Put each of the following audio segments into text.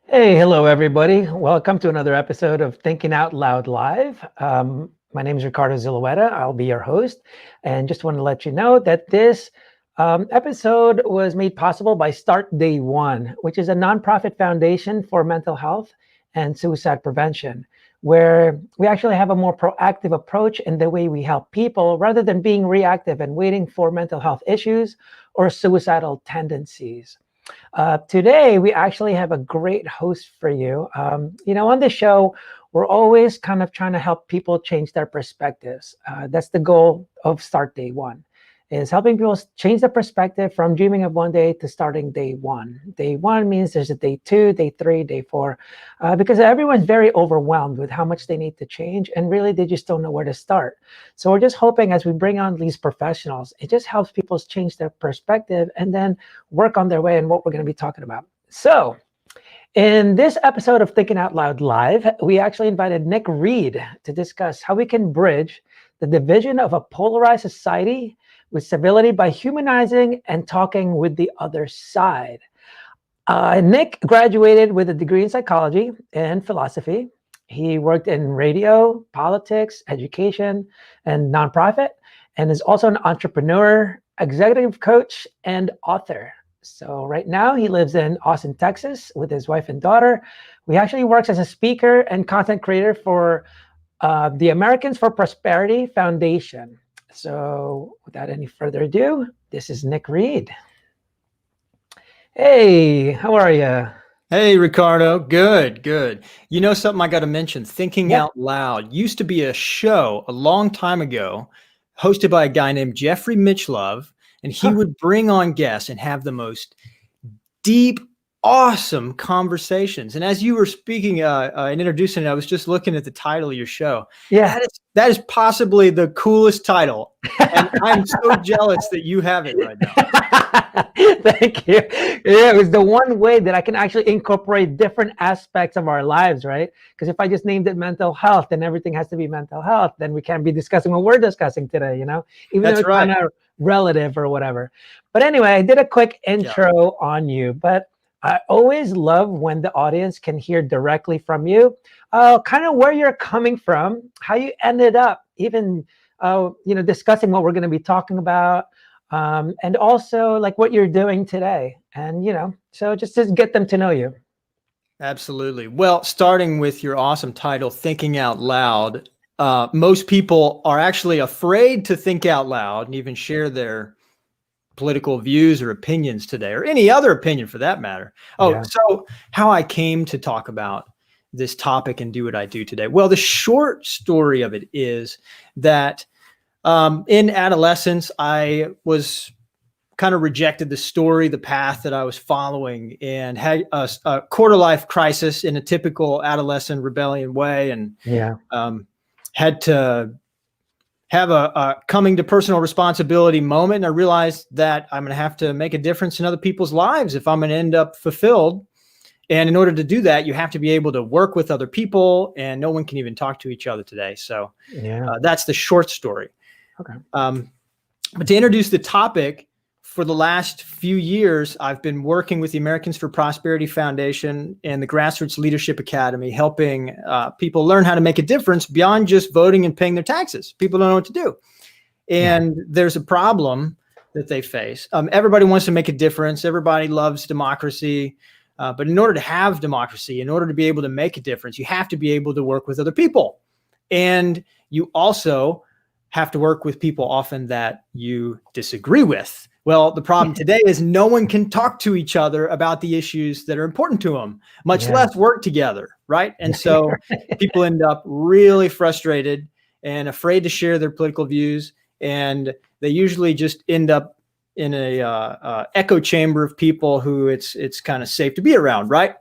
Hey, hello, everybody. Welcome to another episode of Thinking Out Loud Live. My name is Ricardo Zulueta. I'll be your host. And just want to let you know that this episode was made possible by Start Day One, which is a nonprofit foundation for mental health and suicide prevention, where we actually have a more proactive approach in the way we help people rather than being reactive and waiting for mental health issues or suicidal tendencies. Today, we actually have a great host for you. On the show, we're always kind of trying to help people change their perspectives. That's the goal of Start Day One, is helping people change the perspective from dreaming of one day to starting day one. Day one means there's a day two, day three, day four, because everyone's very overwhelmed with how much they need to change, and really they just don't know where to start. So we're just hoping as we bring on these professionals, it just helps people change their perspective and then work on their way and what we're going to be talking about. So in this episode of Thinking Out Loud Live, we actually invited Nick Reed to discuss how we can bridge the division of a polarized society with civility by humanizing and talking with the other side. Nick graduated with a degree in psychology and philosophy. He worked in radio, politics, education, and nonprofit, and is also an entrepreneur, executive coach, and author. So right now he lives in Austin, Texas with his wife and daughter. He actually works as a speaker and content creator for the Americans for Prosperity Foundation. So without any further ado, this is Nick Reed. Hey, how are you? Hey, Ricardo. Good, good. You know something I got to mention? Thinking Yeah. Out Loud used to be a show a long time ago, hosted by a guy named Jeffrey Mitchlove, and he Huh. would bring on guests and have the most deep, awesome conversations. And as you were speaking and introducing it, I was just looking at the title of your show. Yeah. That is possibly the coolest title, and I'm so jealous that you have it right now. Thank you. Yeah, it was the one way that I can actually incorporate different aspects of our lives, right? Because if I just named it mental health, then everything has to be mental health. Then we can't be discussing what we're discussing today, even though That's it's right. kind of relative or whatever. But anyway, I did a quick Yeah. intro on you, but I always love when the audience can hear directly from you, kind of where you're coming from, how you ended up even, discussing what we're going to be talking about, and also like what you're doing today. And, so just to get them to know you. Absolutely. Well, starting with your awesome title, Thinking Out Loud, most people are actually afraid to think out loud and even share their political views or opinions today, or any other opinion for that matter. Oh, Yeah. so how I came to talk about this topic and do what I do today. Well, the short story of it is that in adolescence, I was kind of rejected the story, the path that I was following, and had a quarter life crisis in a typical adolescent rebellion way, and Yeah. had to have a coming to personal responsibility moment. And I realized that I'm going to have to make a difference in other people's lives if I'm going to end up fulfilled. And in order to do that, you have to be able to work with other people, and no one can even talk to each other today. So Yeah. that's the short story. Okay. But to introduce the topic, for the last few years, I've been working with the Americans for Prosperity Foundation and the Grassroots Leadership Academy, helping people learn how to make a difference beyond just voting and paying their taxes. People don't know what to do. And there's a problem that they face. Everybody wants to make a difference. Everybody loves democracy. But in order to have democracy, in order to be able to make a difference, you have to be able to work with other people. And you also have to work with people often that you disagree with. Well, the problem today is no one can talk to each other about the issues that are important to them, much less work together, right? And so people end up really frustrated and afraid to share their political views, and they usually just end up in a echo chamber of people who it's kind of safe to be around, right?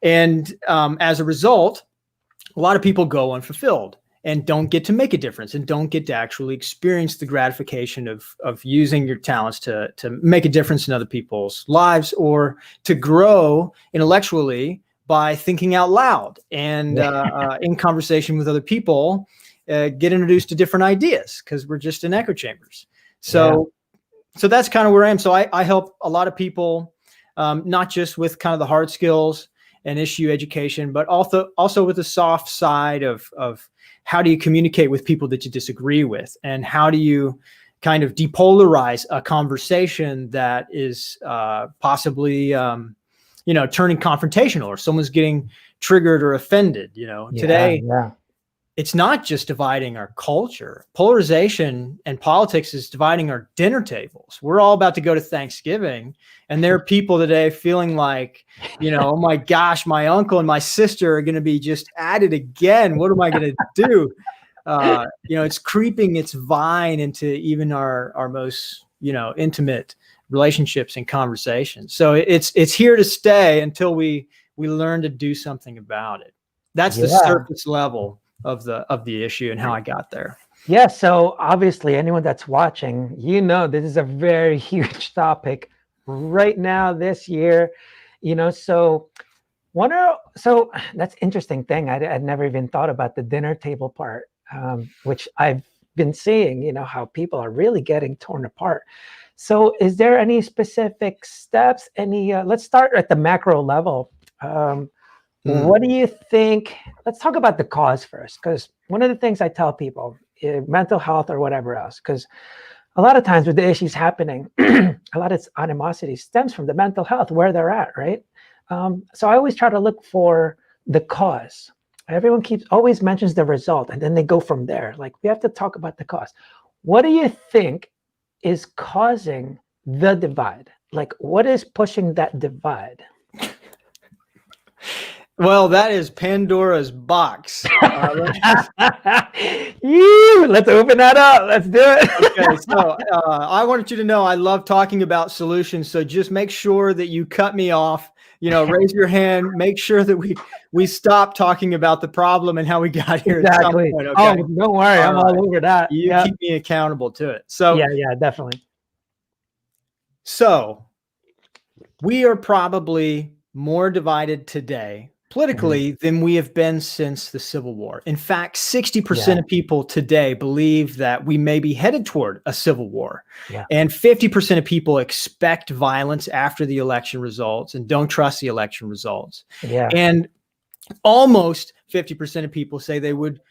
And as a result, a lot of people go unfulfilled and don't get to make a difference and don't get to actually experience the gratification of using your talents to make a difference in other people's lives, or to grow intellectually by thinking out loud and in conversation with other people, get introduced to different ideas, because we're just in echo chambers. So that's kind of where I am. So I help a lot of people, not just with kind of the hard skills and issue education, but also with the soft side of how do you communicate with people that you disagree with, and how do you kind of depolarize a conversation that is possibly turning confrontational, or someone's getting triggered or offended. Today, it's not just dividing our culture. Polarization and politics is dividing our dinner tables. We're all about to go to Thanksgiving, and there are people today feeling like, oh my gosh, my uncle and my sister are going to be just at it again. What am I going to do? It's creeping its vine into even our most, intimate relationships and conversations. So it's here to stay until we learn to do something about it. That's the surface level of the issue and how I got there. Yeah. So obviously anyone that's watching, this is a very huge topic right now this year, so that's interesting thing. I'd never even thought about the dinner table part, which I've been seeing, how people are really getting torn apart. So is there any specific steps, let's start at the macro level. What do you think? Let's talk about the cause first, because one of the things I tell people, mental health or whatever else, because a lot of times with the issues happening, a lot of animosity stems from the mental health, where they're at, right? So I always try to look for the cause. Everyone always mentions the result, and then they go from there. Like, we have to talk about the cause. What do you think is causing the divide? Like, what is pushing that divide? Well, that is Pandora's box. Let's open that up. Let's do it. Okay, so I wanted you to know I love talking about solutions. So just make sure that you cut me off. Raise your hand. Make sure that we stop talking about the problem and how we got here. Exactly. At some point, okay? Oh, don't worry. I'm all over that. You keep me accountable to it. So yeah, definitely. So we are probably more divided today politically than we have been since the Civil War. In fact, 60% of people today believe that we may be headed toward a civil war. And 50% of people expect violence after the election results and don't trust the election results. And almost 50% of people say they would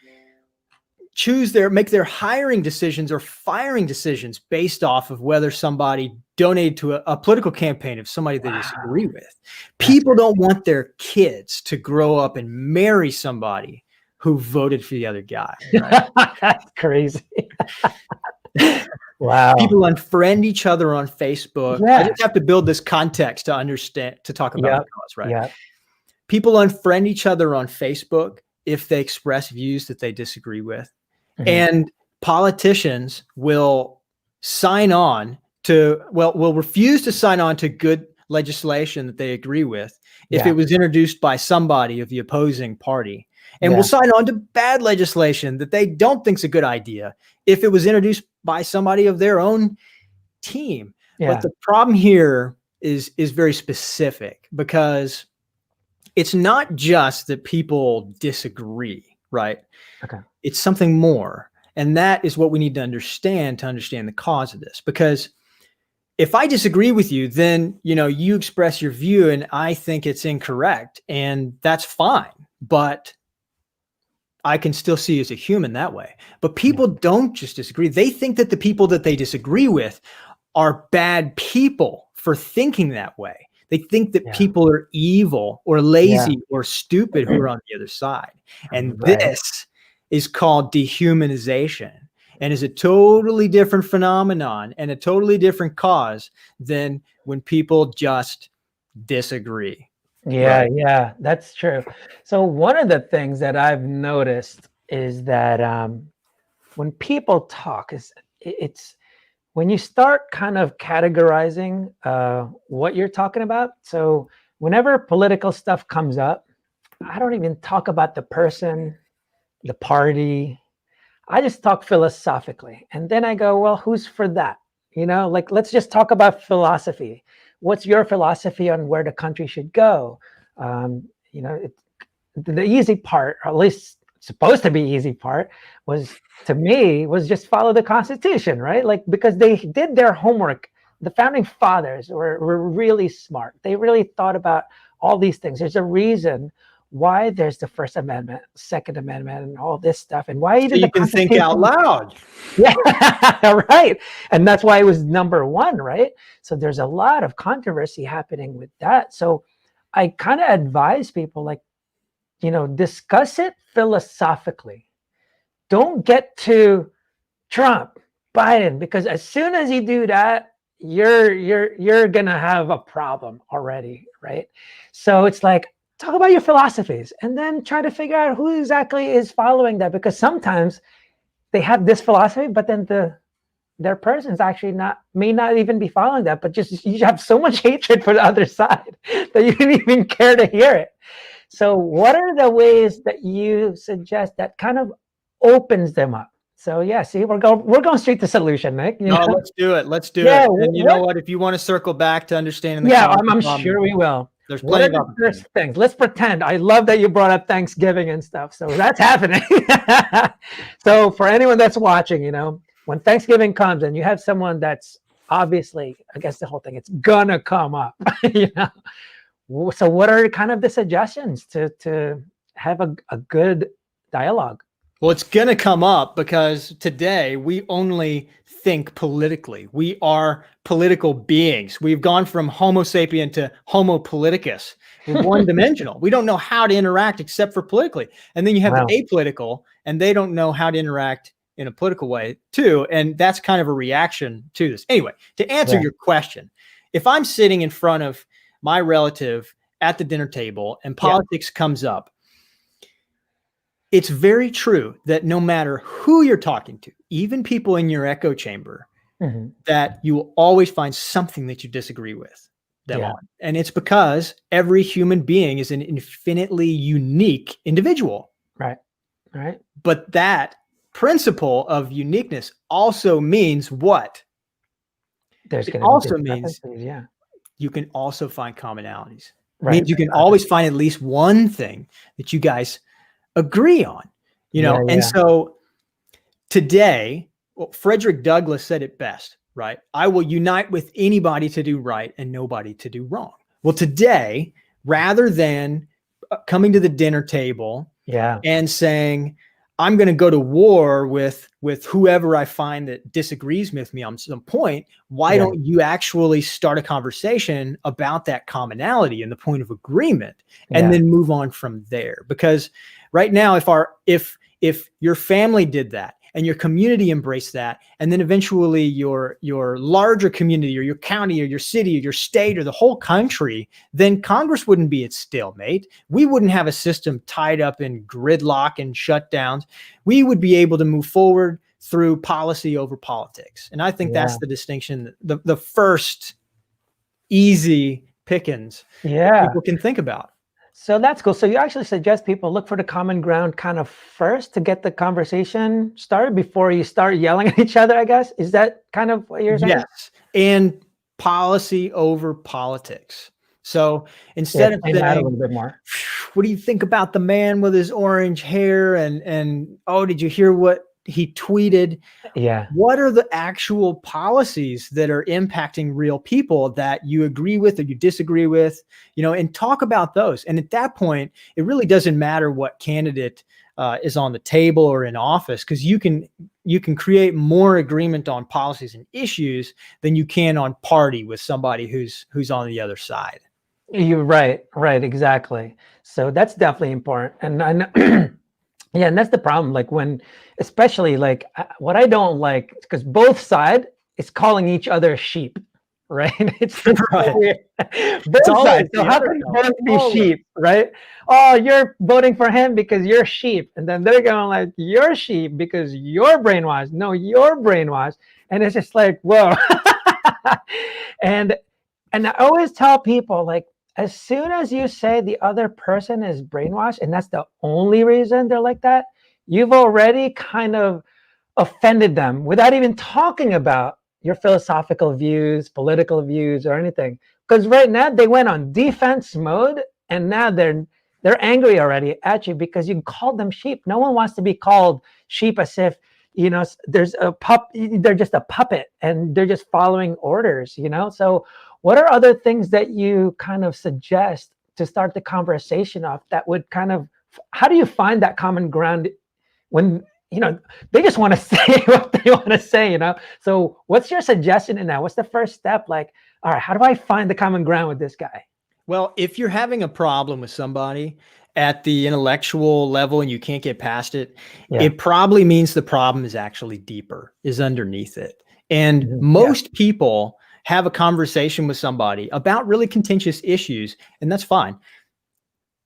make their hiring decisions or firing decisions based off of whether somebody donated to a political campaign of somebody they disagree with. People don't want their kids to grow up and marry somebody who voted for the other guy. Right? That's crazy. Wow. People unfriend each other on Facebook. I just have to build this context to talk about the cause, right? People unfriend each other on Facebook if they express views that they disagree with. And politicians will refuse to sign on to good legislation that they agree with if it was introduced by somebody of the opposing party, and will sign on to bad legislation that they don't think is a good idea if it was introduced by somebody of their own team. But the problem here is very specific, because it's not just that people disagree, right? Okay. It's something more. And that is what we need to understand the cause of this. Because if I disagree with you, then, you express your view and I think it's incorrect, and that's fine. But I can still see you as a human that way. But people don't just disagree. They think that the people that they disagree with are bad people for thinking that way. They think that people are evil or lazy or stupid who are on the other side. And this is called dehumanization, and is a totally different phenomenon and a totally different cause than when people just disagree. Yeah, that's true. So one of the things that I've noticed is that when people talk, it's when you start kind of categorizing what you're talking about. So whenever political stuff comes up, I don't even talk about the person, the party. I just talk philosophically. And then I go, well, who's for that? Let's just talk about philosophy. What's your philosophy on where the country should go? The easy part, or at least supposed to be easy part, was just follow the Constitution, right? Because they did their homework. The founding fathers were really smart. They really thought about all these things. There's a reason why there's the First Amendment, Second Amendment, and all this stuff, and why So even you the can think out loud. Yeah, right. And that's why it was number one, right? So there's a lot of controversy happening with that. So I kind of advise people, like, discuss it philosophically. Don't get to Trump, Biden, because as soon as you do that, you're gonna have a problem already, right? So it's like, talk about your philosophies and then try to figure out who exactly is following that, because sometimes they have this philosophy, but then their person's actually may not even be following that, but just you have so much hatred for the other side that you didn't even care to hear it. So what are the ways that you suggest that kind of opens them up? So yeah, see, we're going straight to solution, Nick. No, let's do it. Let's do Yeah, it. And you know what? If you want to circle back to understanding the yeah, problem, I'm sure we will. there's What plenty are of the first things? Let's pretend. I love that you brought up Thanksgiving and stuff. So that's happening. So for anyone that's watching, when Thanksgiving comes and you have someone that's obviously against the whole thing, it's gonna come up. So what are kind of the suggestions to have a good dialogue? Well, it's going to come up because today we only think politically. We are political beings. We've gone from Homo sapien to Homo politicus. We're one-dimensional. We don't know how to interact except for politically. And then you have the apolitical, and they don't know how to interact in a political way too. And that's kind of a reaction to this. Anyway, to answer your question, if I'm sitting in front of my relative at the dinner table and politics comes up, it's very true that no matter who you're talking to, even people in your echo chamber, that you will always find something that you disagree with them on. And it's because every human being is an infinitely unique individual. Right. Right. But that principle of uniqueness also means what? It also means you can also find commonalities. Right. It means you can always find at least one thing that you guys agree on, and so today, Frederick Douglass said it best, right? I will unite with anybody to do right and nobody to do wrong. Well, today, rather than coming to the dinner table and saying, I'm going to go to war with whoever I find that disagrees with me on some point, why don't you actually start a conversation about that commonality and the point of agreement and then move on from there? Because right now, if your family did that and your community embraced that, and then eventually your larger community or your county or your city or your state or the whole country, then Congress wouldn't be at stalemate. We wouldn't have a system tied up in gridlock and shutdowns. We would be able to move forward through policy over politics. And I think that's the distinction, the first easy pickings people can think about. So that's cool. So you actually suggest people look for the common ground kind of first to get the conversation started before you start yelling at each other, I guess. Is that kind of what you're saying? Yes. And policy over politics. So instead of saying, a little bit more, what do you think about the man with his orange hair? And oh, did you hear what he tweeted? Yeah. What are the actual policies that are impacting real people that you agree with or you disagree with, and talk about those. And at that point, it really doesn't matter what candidate is on the table or in office, because you can create more agreement on policies and issues than you can on party with somebody who's on the other side. You're right, exactly. So that's definitely important. And I know yeah, and that's the problem. Like especially what I don't like, because both sides is calling each other sheep, right? It's right. Weird. Both sides. So how can both be sheep, right? Oh, you're voting for him because you're sheep, and then they're going like, you're sheep because you're brainwashed. No, you're brainwashed, and it's just like, whoa. And I always tell people, like, as soon as you say the other person is brainwashed, and that's the only reason they're like that, you've already kind of offended them without even talking about your philosophical views, political views, or anything. Because right now they went on defense mode, and now they're angry already at you because you called them sheep. No one wants to be called sheep as if there's they're just a puppet and they're just following orders. So what are other things that you kind of suggest to start the conversation off that would kind of, how do you find that common ground when, they just want to say what they want to say, So what's your suggestion in that? What's the first step? Like, all right, how do I find the common ground with this guy? Well, if you're having a problem with somebody at the intellectual level and you can't get past it, it probably means the problem is actually deeper, is underneath it. And most people have a conversation with somebody about really contentious issues, and that's fine.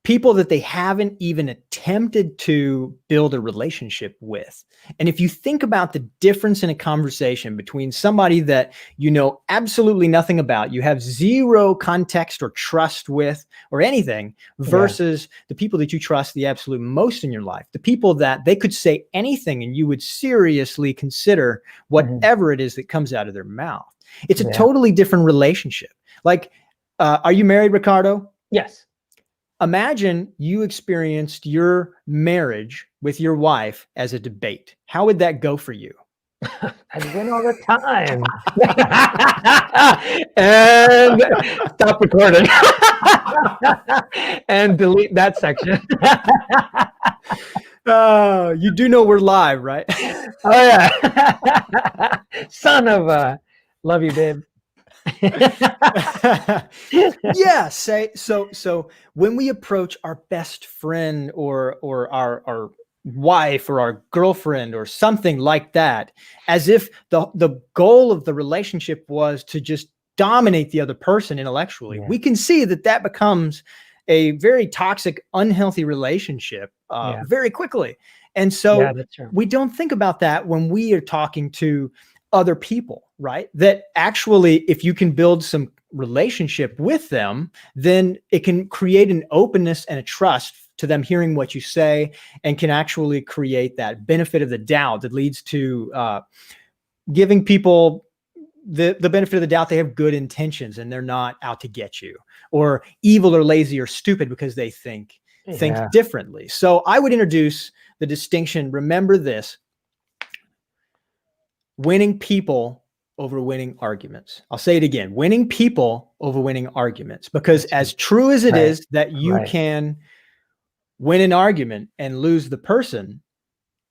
People that they haven't even attempted to build a relationship with. And if you think about the difference in a conversation between somebody that you know absolutely nothing about, you have zero context or trust with or anything, versus the people that you trust the absolute most in your life, the people that they could say anything and you would seriously consider whatever it is that comes out of their mouth. It's a totally different relationship. Like, are you married, Ricardo? Yes. Imagine you experienced your marriage with your wife as a debate. How would that go for you? I'd win all the time. And stop recording. And delete that section. You do know we're live, right? Oh, yeah. Son of a, love you, babe. Yeah. So when we approach our best friend or our wife or our girlfriend or something like that, as if the goal of the relationship was to just dominate the other person intellectually, we can see that becomes a very toxic, unhealthy relationship very quickly. And so we don't think about that when we are talking to other people, right? That actually, if you can build some relationship with them, then it can create an openness and a trust to them hearing what you say, and can actually create that benefit of the doubt that leads to giving people the benefit of the doubt. They have good intentions and they're not out to get you, or evil or lazy or stupid because they think differently. So I would introduce the distinction. Remember this: winning people over winning arguments. I'll say it again: winning people over winning arguments. Because as true as it is that you can win an argument and lose the person,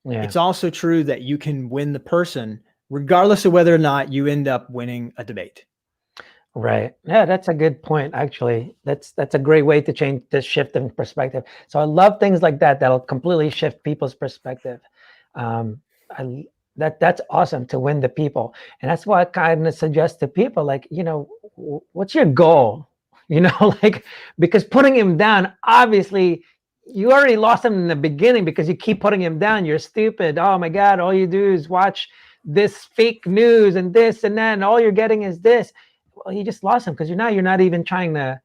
it's also true that you can win the person regardless of whether or not you end up winning a debate. Right. Yeah, that's a good point. Actually, that's a great way to change this shift in perspective. So I love things like that that'll completely shift people's perspective. That's awesome, to win the people. And that's why I kind of suggest to people, like, what's your goal? Like, because putting him down, obviously you already lost him in the beginning because you keep putting him down. You're stupid. Oh my God, all you do is watch this fake news and this and that, and all you're getting is this. Well, you just lost him, because you're not even trying to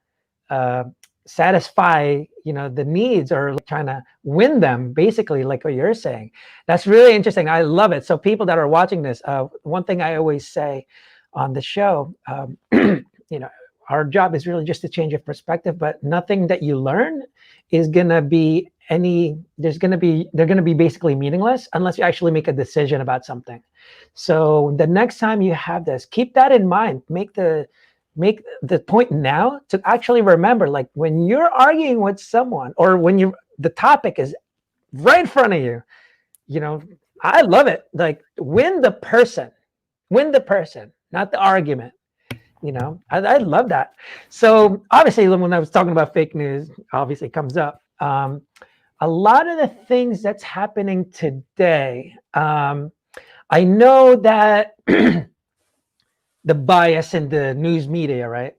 satisfy the needs, or trying to win them, basically, like what you're saying. That's really interesting. I love it. So people that are watching this, one thing I always say on the show, our job is really just to change your perspective, but nothing that you learn is gonna be they're gonna be basically meaningless unless you actually make a decision about something. So the next time you have this, keep that in mind. Make the point now to actually remember, like, when you're arguing with someone, or when the topic is right in front of you, I love it. Like, win the person, not the argument. I love that. So obviously, when I was talking about fake news, obviously comes up. A lot of the things that's happening today, I know that the bias in the news media, right?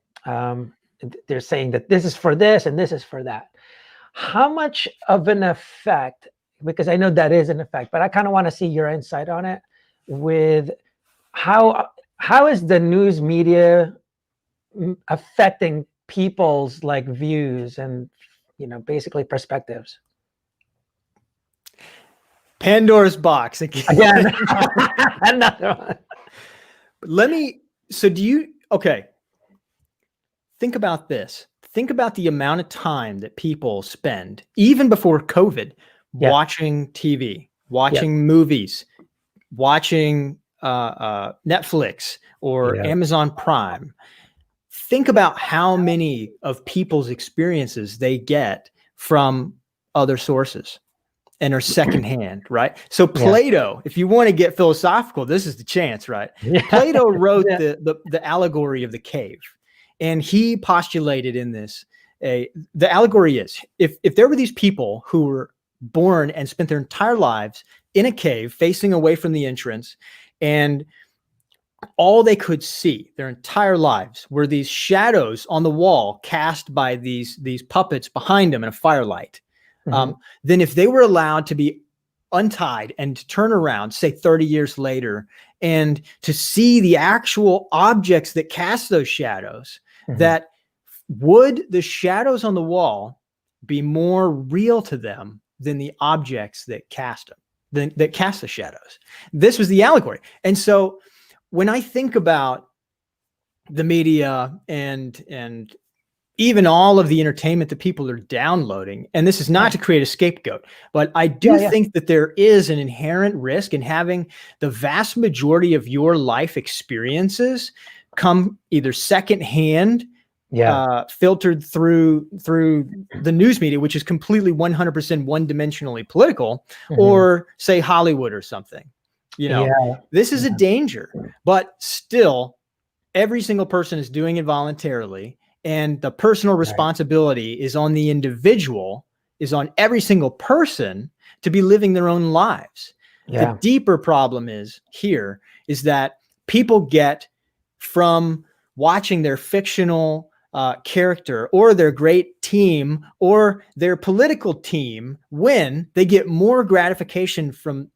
They're saying that this is for this and this is for that. How much of an effect, because I know that is an effect, but I kind of want to see your insight on it, with how is the news media affecting people's views and basically perspectives? Pandora's box again. Another one. Okay, think about this. Think about the amount of time that people spend, even before COVID, watching TV, watching movies, watching Netflix or Amazon Prime. think about how many of people's experiences they get from other sources and are secondhand, right? So Plato, if you want to get philosophical, this is the chance, right? Yeah. Plato wrote Yeah. the allegory of the cave, and he postulated in this, the allegory is, if there were these people who were born and spent their entire lives in a cave facing away from the entrance, and all they could see their entire lives were these shadows on the wall cast by these puppets behind them in a firelight. Then if they were allowed to be untied and to turn around, say 30 years later, and to see the actual objects that cast those shadows, that would the shadows on the wall be more real to them than the objects that cast them, that cast the shadows? This was the allegory. And so when I think about the media and even all of the entertainment that people are downloading, and this is not to create a scapegoat, but I do think that there is an inherent risk in having the vast majority of your life experiences come either secondhand, filtered through the news media, which is completely 100% one-dimensionally political, or say Hollywood or something. You know, this is a danger, but still every single person is doing it voluntarily, and the personal responsibility is on the individual, is on every single person to be living their own lives. The deeper problem is that people get from watching their fictional character or their great team or their political team win, they get more gratification from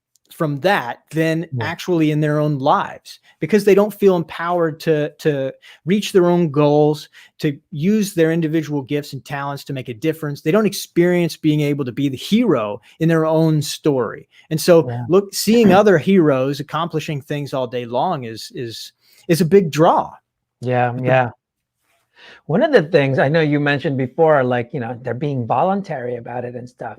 that than actually in their own lives, because they don't feel empowered to reach their own goals, to use their individual gifts and talents to make a difference. They don't experience being able to be the hero in their own story. And so seeing other heroes accomplishing things all day long is a big draw. Yeah. One of the things I know you mentioned before, like, you know, they're being voluntary about it and stuff.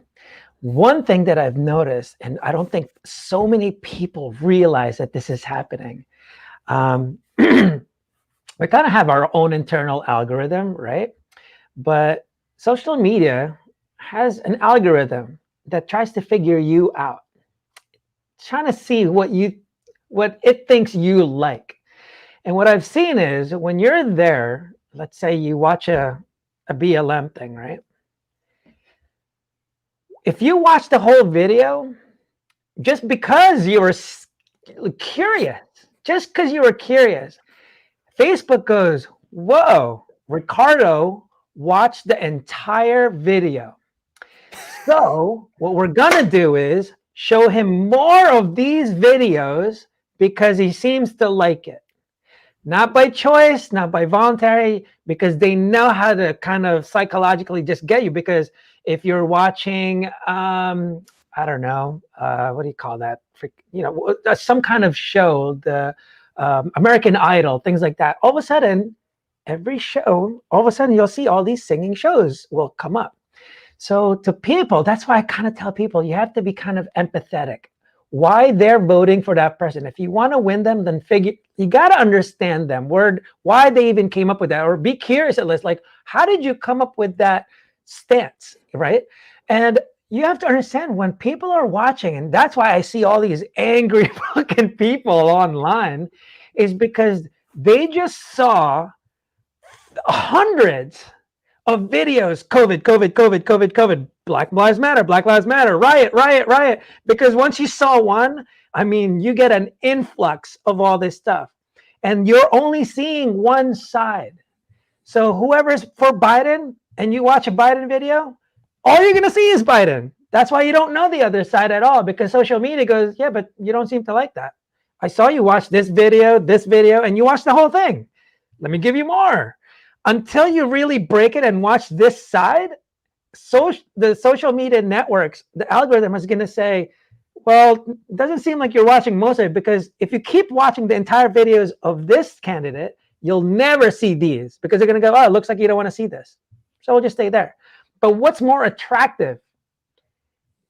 One thing that I've noticed, and I don't think so many people realize that this is happening. We kind of have our own internal algorithm, right? But social media has an algorithm that tries to figure you out, trying to see what it thinks you like. And what I've seen is when you're there, let's say you watch a BLM thing, right? If you watch the whole video, just because you were curious, Facebook goes, whoa, Ricardo watched the entire video. So what we're gonna do is show him more of these videos because he seems to like it. Not by choice, not by voluntary, because they know how to kind of psychologically just get you. Because if you're watching, I don't know, what do you call that? You know, some kind of show, the American Idol, things like that. All of a sudden, every show, all of a sudden you'll see all these singing shows will come up. So to people, that's why I kind of tell people you have to be kind of empathetic. Why they're voting for that person. If you want to win them, then you got to understand them, why they even came up with that, or be curious at least, like, how did you come up with that stance, right? And you have to understand when people are watching, and that's why I see all these angry fucking people online, is because they just saw hundreds of videos, COVID, Black Lives Matter, riot. Because once you saw one, I mean, you get an influx of all this stuff. And you're only seeing one side. So whoever's for Biden and you watch a Biden video, all you're going to see is Biden. That's why you don't know the other side at all, because social media goes, yeah, but you don't seem to like that. I saw you watch this video, and you watched the whole thing. Let me give you more. Until you really break it and watch this side, the social media networks, the algorithm is going to say, well, it doesn't seem like you're watching most of it, because if you keep watching the entire videos of this candidate, you'll never see these, because they're going to go, oh, it looks like you don't want to see this. So we'll just stay there. But what's more attractive?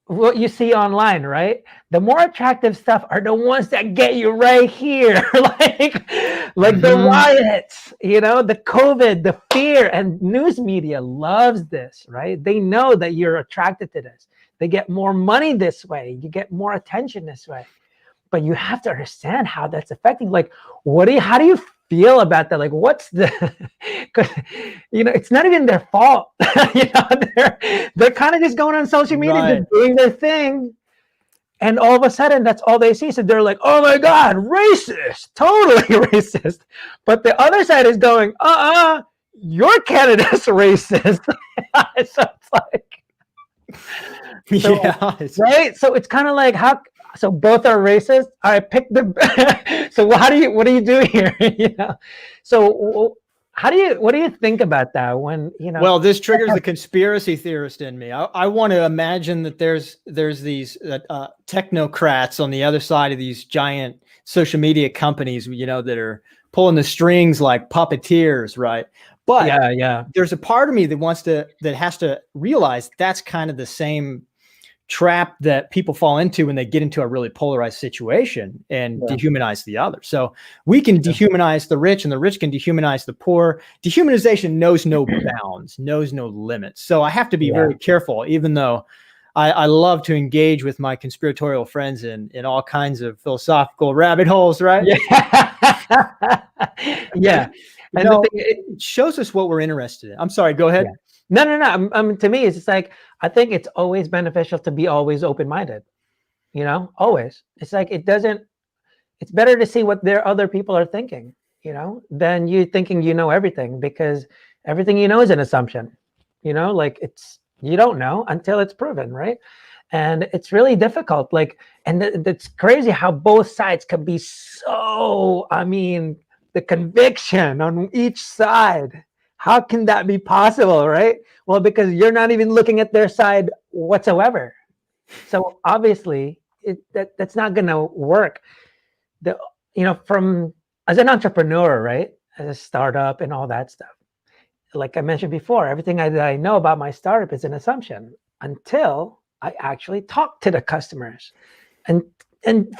what you see online, right? The more attractive stuff are the ones that get you right here, like the riots, the COVID, the fear, and news media loves this, right? They know that you're attracted to this. They get more money this way. You get more attention this way. But you have to understand how that's affecting. Like, how do you feel about that? Like, what's the, because, it's not even their fault. They're kind of just going on social media, Right. just doing their thing. And all of a sudden, that's all they see. So they're like, oh my God, racist, totally racist. But the other side is going, your Canada's racist. So it's like, right? So it's kind of like, so both are racist. I picked so what do you do here? So what do you think about that when, Well, this triggers the conspiracy theorist in me. I want to imagine that there's these technocrats on the other side of these giant social media companies, that are pulling the strings like puppeteers, right? But yeah, there's a part of me that has to realize that's kind of the same trap that people fall into when they get into a really polarized situation and dehumanize the other. So we can dehumanize the rich, and the rich can dehumanize the poor. Dehumanization knows no bounds, knows no limits. So I have to be very careful, even though I love to engage with my conspiratorial friends in all kinds of philosophical rabbit holes, right? Yeah. And it shows us what we're interested in. I'm sorry, go ahead. No. To me, it's just like, I think it's always beneficial to be always open-minded, always. It's like, it's better to see what other people are thinking, than you thinking everything, because everything is an assumption, like you don't know until it's proven, right? And it's really difficult. Like, and it's crazy how both sides can be so, the conviction on each side. How can that be possible, right? Well, because you're not even looking at their side whatsoever. So obviously, that's not going to work. From as an entrepreneur, right, as a startup and all that stuff. Like I mentioned before, everything I know about my startup is an assumption until I actually talk to the customers and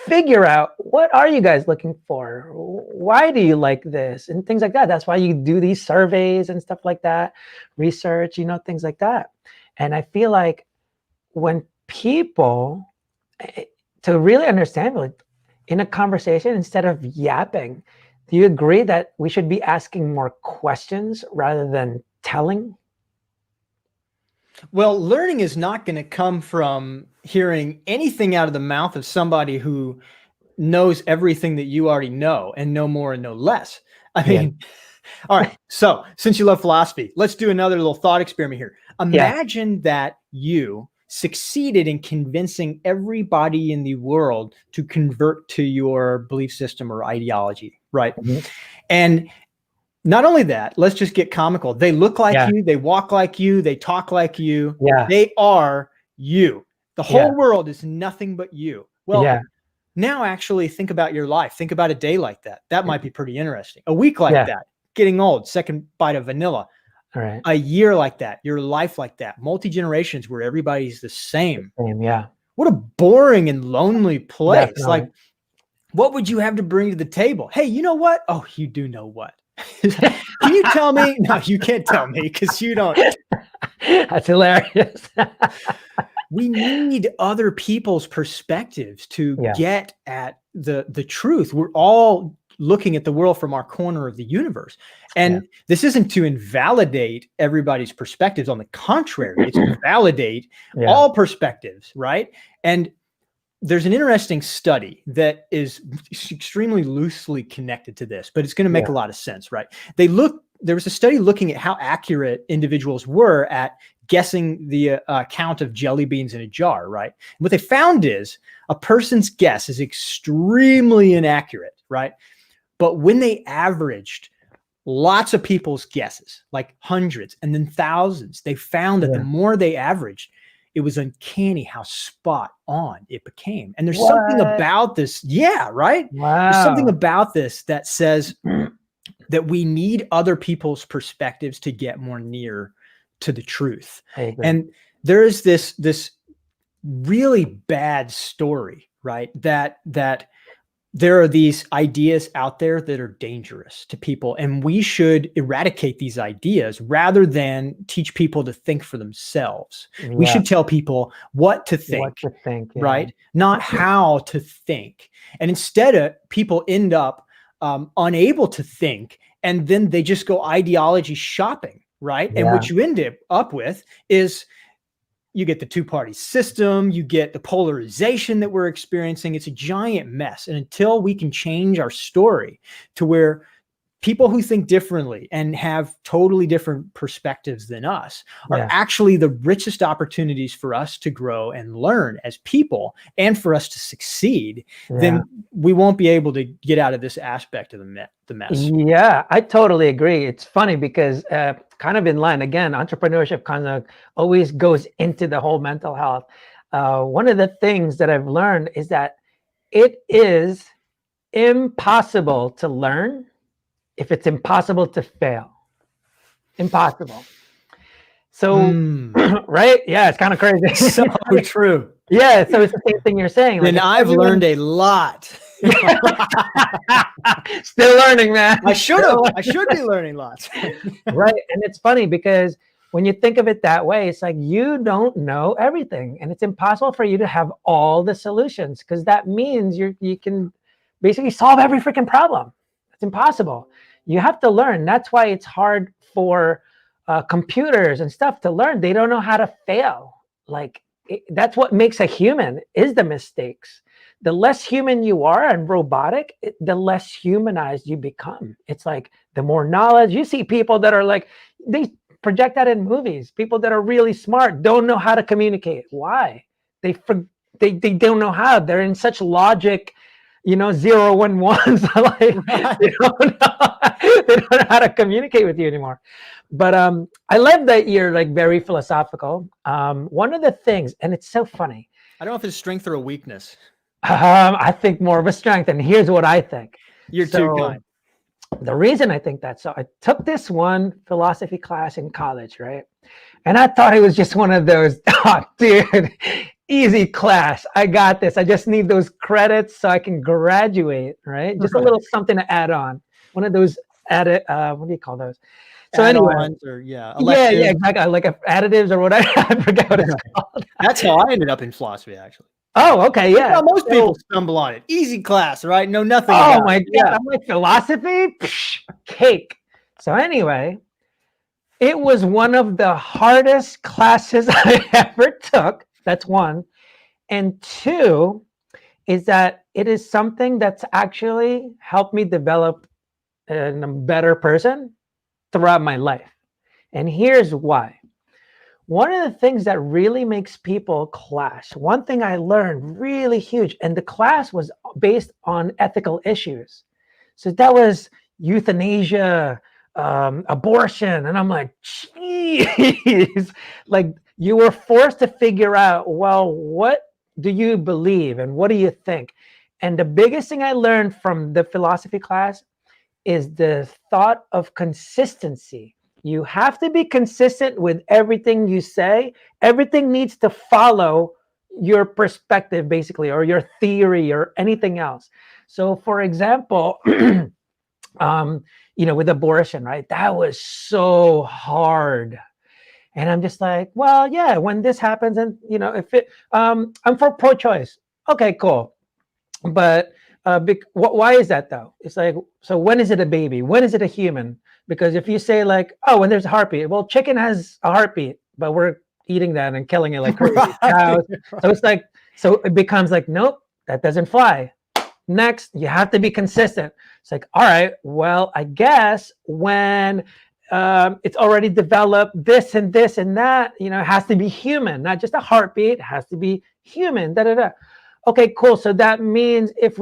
figure out, what are you guys looking for? Why do you like this? And things like that. That's why you do these surveys and stuff like that, research, things like that. And I feel like when people, to really understand, like, in a conversation, instead of yapping, do you agree that we should be asking more questions rather than telling? Well, learning is not going to come from hearing anything out of the mouth of somebody who knows everything that you already know, and no more and no less. I mean, all right. So since you love philosophy, let's do another little thought experiment here. Imagine that you succeeded in convincing everybody in the world to convert to your belief system or ideology, right? And not only that, let's just get comical. They look like you, they walk like you, they talk like you. They are you. The whole world is nothing but you. Well, now actually think about your life. Think about a day like that. That might be pretty interesting. A week like that, getting old, second bite of vanilla. All right. A year like that, your life like that, multi-generations where everybody's the same. What a boring and lonely place. Definitely. Like, what would you have to bring to the table? Hey, you know what? Oh, you do know what? Can you tell me? No, you can't tell me because you don't. That's hilarious. We need other people's perspectives to get at the truth. We're all looking at the world from our corner of the universe. And this isn't to invalidate everybody's perspectives. On the contrary, it's to validate all perspectives, right? And there's an interesting study that is extremely loosely connected to this, but it's going to make a lot of sense, right? There was a study looking at how accurate individuals were at guessing the count of jelly beans in a jar, right? And what they found is a person's guess is extremely inaccurate, right? But when they averaged lots of people's guesses, like hundreds and then thousands, they found that the more they averaged, it was uncanny how spot on it became. And there's something about this. Yeah, right? Wow. There's something about this that says that we need other people's perspectives to get more near to the truth. And there is this really bad story, right? That there are these ideas out there that are dangerous to people, and we should eradicate these ideas rather than teach people to think for themselves. We Yeah. should tell people what to What think, to think. Yeah. right? Not how to think. And instead of people end up unable to think, and then they just go ideology shopping, right? And Yeah. what you end up with is you get the two-party system, you get the polarization that we're experiencing. It's a giant mess. And until we can change our story to where people who think differently and have totally different perspectives than us are Yeah. actually the richest opportunities for us to grow and learn as people and for us to succeed, Yeah. then we won't be able to get out of this aspect of the mess. Yeah, I totally agree. It's funny because kind of in line, again, entrepreneurship kind of always goes into the whole mental health. One of the things that I've learned is that it is impossible to learn if it's impossible to fail. Impossible. So, right? Yeah, it's kind of crazy. So true. Yeah, so it's the same thing you're saying. Like, and I've learned a lot. Still learning, man. I should be learning lots. Right. And it's funny because when you think of it that way, it's like you don't know everything, and it's impossible for you to have all the solutions, because that means you can basically solve every freaking problem. It's impossible. You have to learn. That's why it's hard for computers and stuff to learn. They don't know how to fail. Like that's what makes a human, is the mistakes. The less human you are and robotic, the less humanized you become. It's like the more knowledge you see, people that are like, they project that in movies. People that are really smart don't know how to communicate. Why? They don't know how. They're in such logic, 0 and 1s. Like, they don't know how to communicate with you anymore. But I love that you're like very philosophical. One of the things, and it's so funny, I don't know if it's strength or a weakness. I think more of a strength, and here's what I think. You're too kind. The reason I think that, so I took this one philosophy class in college, right? And I thought it was just one of those, oh, dude, easy class. I got this. I just need those credits so I can graduate, right? Just a little something to add on. One of those what do you call those? So anyway, or, yeah, exactly. Like additives or whatever. I forgot what it's called. That's how I ended up in philosophy, actually. Oh, okay, yeah. Well, most people stumble on it. Easy class, right? Know nothing. Oh my God! Yeah. I'm like, philosophy, cake. So anyway, it was one of the hardest classes I ever took. That's one, and two is that it is something that's actually helped me develop a better person throughout my life. And here's why. One of the things that really makes people clash, one thing I learned really huge, and the class was based on ethical issues. So that was euthanasia, abortion. And I'm like, geez, like you were forced to figure out, well, what do you believe and what do you think? And the biggest thing I learned from the philosophy class is the thought of consistency. You have to be consistent with everything you say. Everything needs to follow your perspective, basically, or your theory or anything else. So, for example, with abortion, right? That was so hard. And I'm just like, well, yeah, when this happens, and if it, I'm for pro-choice. Okay, cool. But why is that though? It's like, so when is it a baby? When is it a human? Because if you say like, oh, when there's a heartbeat, well, chicken has a heartbeat, but we're eating that and killing it like crazy. Right. So it's like, so it becomes like, nope, that doesn't fly. Next, you have to be consistent. It's like, all right, well, I guess when it's already developed this and this and that, it has to be human, not just a heartbeat. It has to be human. Da da da. Okay, cool. So that means if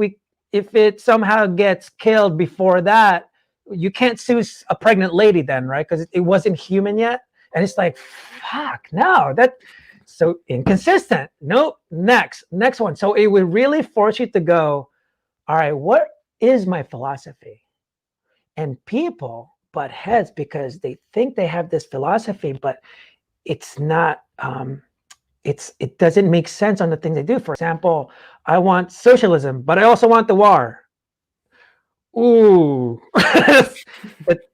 it somehow gets killed before that, you can't sue a pregnant lady then, right? Because it wasn't human yet. And it's like, fuck, no, so inconsistent. Nope. Next one. So it would really force you to go, all right, what is my philosophy? And people butt heads because they think they have this philosophy, but it's not it doesn't make sense on the things they do. For example, I want socialism, but I also want the war. Ooh,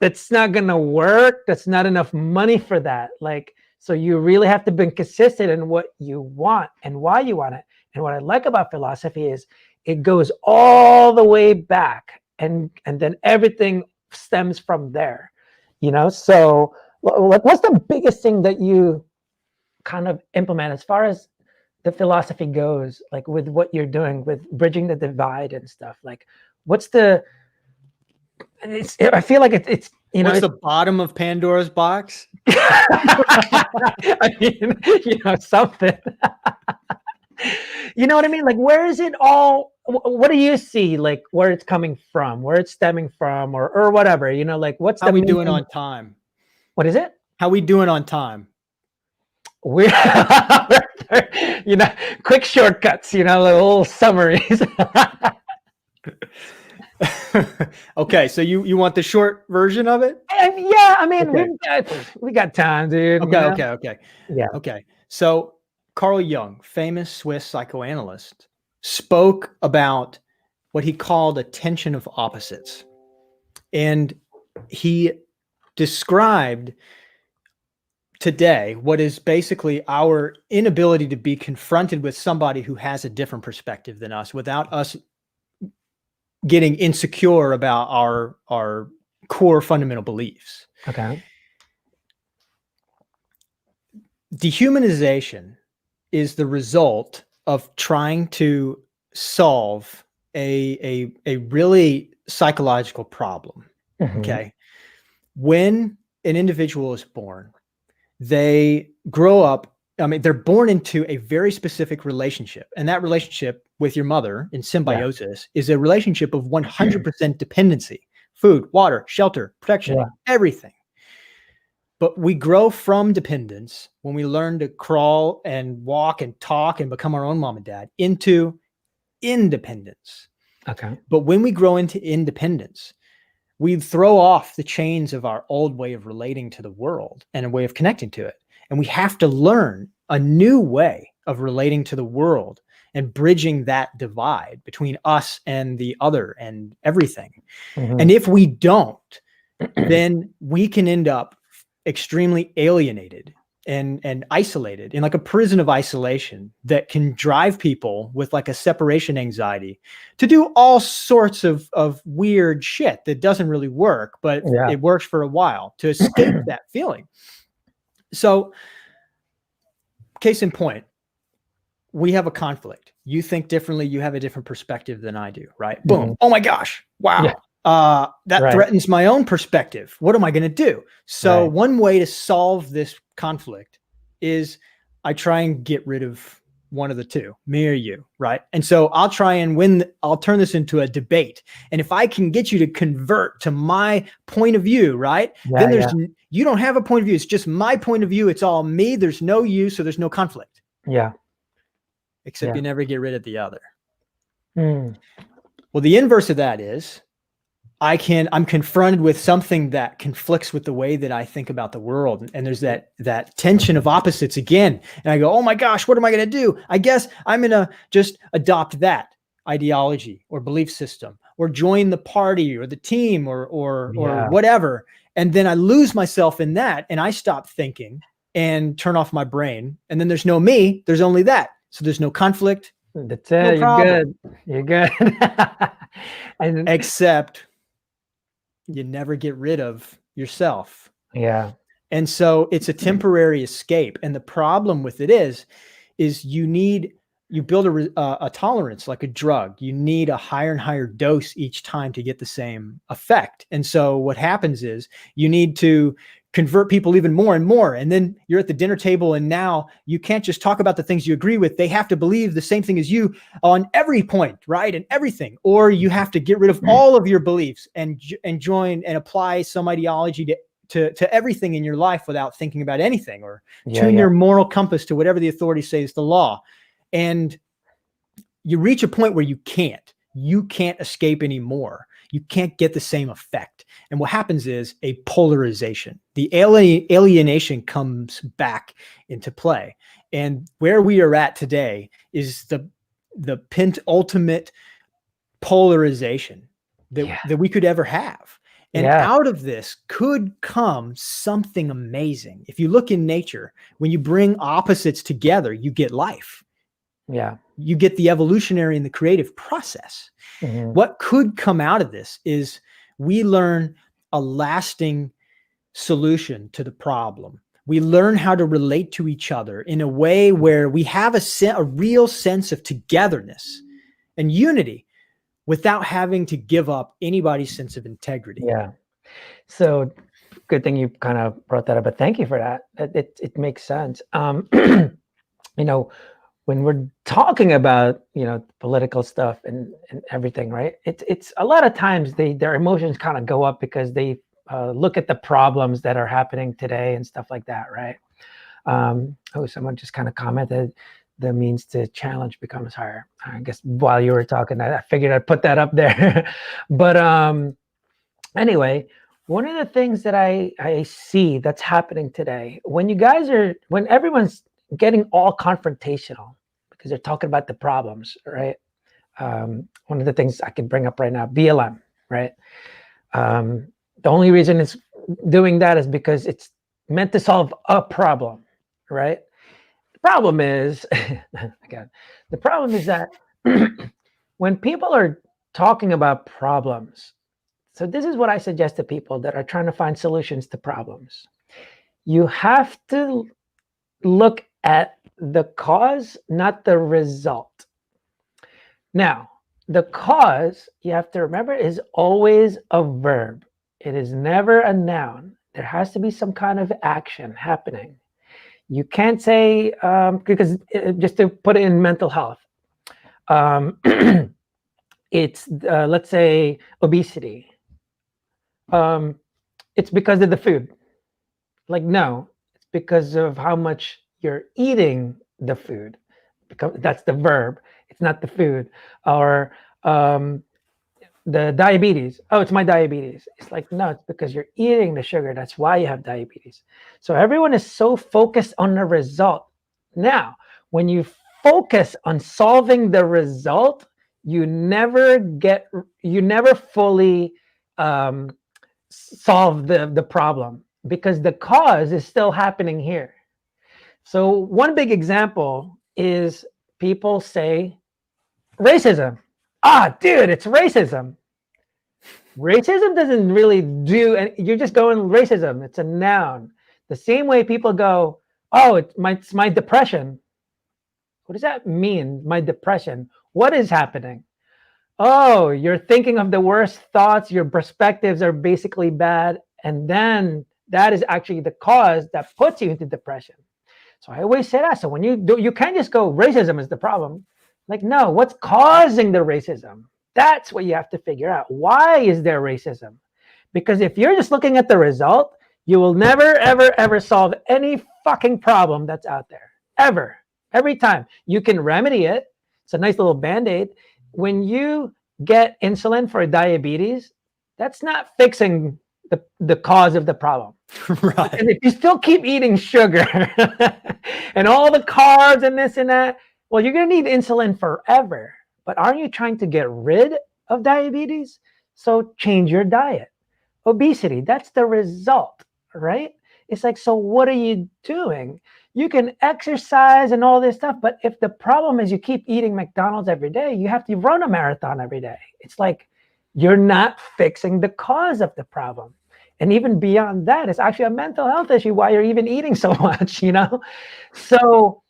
that's not gonna work. That's not enough money for that. Like, so you really have to be consistent in what you want and why you want it. And what I like about philosophy is it goes all the way back, and then everything stems from there. So like, what's the biggest thing that you kind of implement as far as the philosophy goes, like with what you're doing with bridging the divide and stuff? Like, what's the I feel like it's what's the bottom of Pandora's box? I mean, something. You know what I mean? Like, where is it all? What do you see? Like, where it's coming from, where it's stemming from, or whatever? Like, what's how we doing on time? What is it? How we doing on time? We're quick shortcuts. Little summaries. Okay, so you want the short version of it? Yeah, I mean, okay. we got time, dude. Okay. Yeah. Okay. So Carl Jung, famous Swiss psychoanalyst, spoke about what he called a tension of opposites. And he described today what is basically our inability to be confronted with somebody who has a different perspective than us without us getting insecure about our core fundamental beliefs. Okay. Dehumanization is the result of trying to solve a really psychological problem. Mm-hmm. Okay. When an individual is born, they grow up, they're born into a very specific relationship. And that relationship with your mother in symbiosis is a relationship of 100% dependency: food, water, shelter, protection, everything. But we grow from dependence when we learn to crawl and walk and talk and become our own mom and dad into independence. Okay. But when we grow into independence, we throw off the chains of our old way of relating to the world and a way of connecting to it. And we have to learn a new way of relating to the world and bridging that divide between us and the other and everything. Mm-hmm. And if we don't, then we can end up extremely alienated and isolated in like a prison of isolation that can drive people with like a separation anxiety to do all sorts of weird shit that doesn't really work, but it works for a while to escape that feeling. So case in point, we have a conflict. You think differently. You have a different perspective than I do, right? Mm-hmm. Boom. Oh my gosh. Wow. Yeah. That threatens my own perspective. What am I going to do? So one way to solve this conflict is I try and get rid of one of the two, me or you, right? And so I'll try and win. I'll turn this into a debate. And if I can get you to convert to my point of view, right? Then you don't have a point of view. It's just my point of view. It's all me. There's no you. So there's no conflict. Yeah. Except you never get rid of the other. Well, the inverse of that is I'm confronted with something that conflicts with the way that I think about the world. And there's that tension of opposites again. And I go, oh my gosh, what am I going to do? I guess I'm going to just adopt that ideology or belief system or join the party or the team or whatever. And then I lose myself in that and I stop thinking and turn off my brain. And then there's no me, there's only that. So there's no conflict. That's it. No, you're good. And except you never get rid of yourself. Yeah. And so it's a temporary escape. And the problem with it is you build a tolerance like a drug. You need a higher and higher dose each time to get the same effect. And so what happens is you need to convert people even more and more. And then you're at the dinner table and now you can't just talk about the things you agree with. They have to believe the same thing as you on every point, right? And everything. Or you have to get rid of all of your beliefs and join and apply some ideology to everything in your life without thinking about anything, or tune your moral compass to whatever the authorities say is the law. And you reach a point where you can't escape anymore. You can't get the same effect. And what happens is a polarization. The alienation comes back into play. And where we are at today is the penultimate polarization that we could ever have. And out of this could come something amazing. If you look in nature, when you bring opposites together, you get life. Yeah. You get the evolutionary and the creative process. What could come out of this is we learn a lasting solution to the problem. We learn how to relate to each other in a way where we have a real sense of togetherness and unity without having to give up anybody's sense of integrity. Yeah. So good thing you kind of brought that up, but thank you for that. It makes sense. You know, when we're talking about, political stuff and everything, right? It's a lot of times their emotions kind of go up because they look at the problems that are happening today and stuff like that, right? Someone just kind of commented, the means to challenge becomes higher. I guess while you were talking, I figured I'd put that up there. But anyway, one of the things that I see that's happening today, when everyone's getting all confrontational because they're talking about the problems, right? One of the things I can bring up right now, BLM, right? The only reason it's doing that is because it's meant to solve a problem, right? The problem is, again, that when people are talking about problems, so this is what I suggest to people that are trying to find solutions to problems. You have to look at the cause, not the result. Now, the cause, you have to remember, is always a verb. It is never a noun. There has to be some kind of action happening. You can't say, because just to put it in mental health, it's, let's say, obesity. It's because of the food. Like, no, it's because of how much you're eating the food. Because that's the verb. It's not the food. Or the diabetes. Oh, it's my diabetes. It's like, no, it's because you're eating the sugar. That's why you have diabetes. So everyone is so focused on the result. Now, when you focus on solving the result, you never fully solve the problem, because the cause is still happening here. So one big example is people say racism. Dude, it's racism. Racism doesn't really do, and you're just going racism. It's a noun. The same way people go, oh, it's my depression. What does that mean? My depression. What is happening? Oh, you're thinking of the worst thoughts. Your perspectives are basically bad. And then that is actually the cause that puts you into depression. So I always say that. So when you can't just go racism is the problem. Like, no, what's causing the racism? That's what you have to figure out. Why is there racism? Because if you're just looking at the result, you will never, ever, ever solve any fucking problem that's out there. Ever. Every time. You can remedy it. It's a nice little Band-Aid. When you get insulin for diabetes, that's not fixing the cause of the problem. Right. And if you still keep eating sugar and all the carbs and this and that, well, you're going to need insulin forever. But aren't you trying to get rid of diabetes? So change your diet. Obesity, that's the result, right? It's like, so what are you doing? You can exercise and all this stuff, but if the problem is you keep eating McDonald's every day, you have to run a marathon every day. It's like you're not fixing the cause of the problem. And even beyond that, it's actually a mental health issue why you're even eating so much, So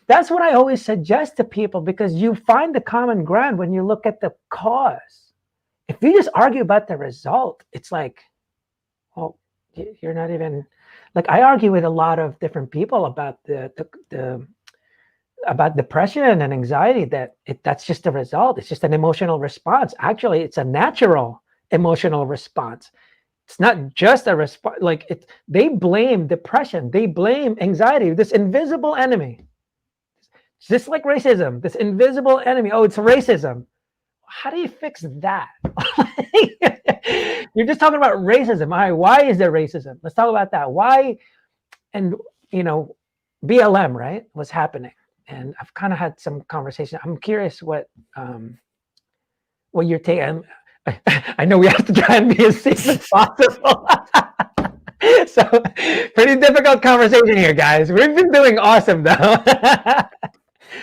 that's what I always suggest to people, because you find the common ground when you look at the cause. If you just argue about the result, it's like, well, you're not even, like, I argue with a lot of different people about about depression and anxiety, that's just a result. It's just an emotional response. Actually, it's a natural emotional response. It's not just a response. Like, they blame depression. They blame anxiety, this invisible enemy. It's just like racism, this invisible enemy. Oh, it's racism. How do you fix that? You're just talking about racism. All right, why is there racism? Let's talk about that. Why? And BLM, right, was happening, and I've kind of had some conversation. I'm curious what you're taking. I know we have to try and be as safe as possible. So, pretty difficult conversation here, guys. We've been doing awesome, though.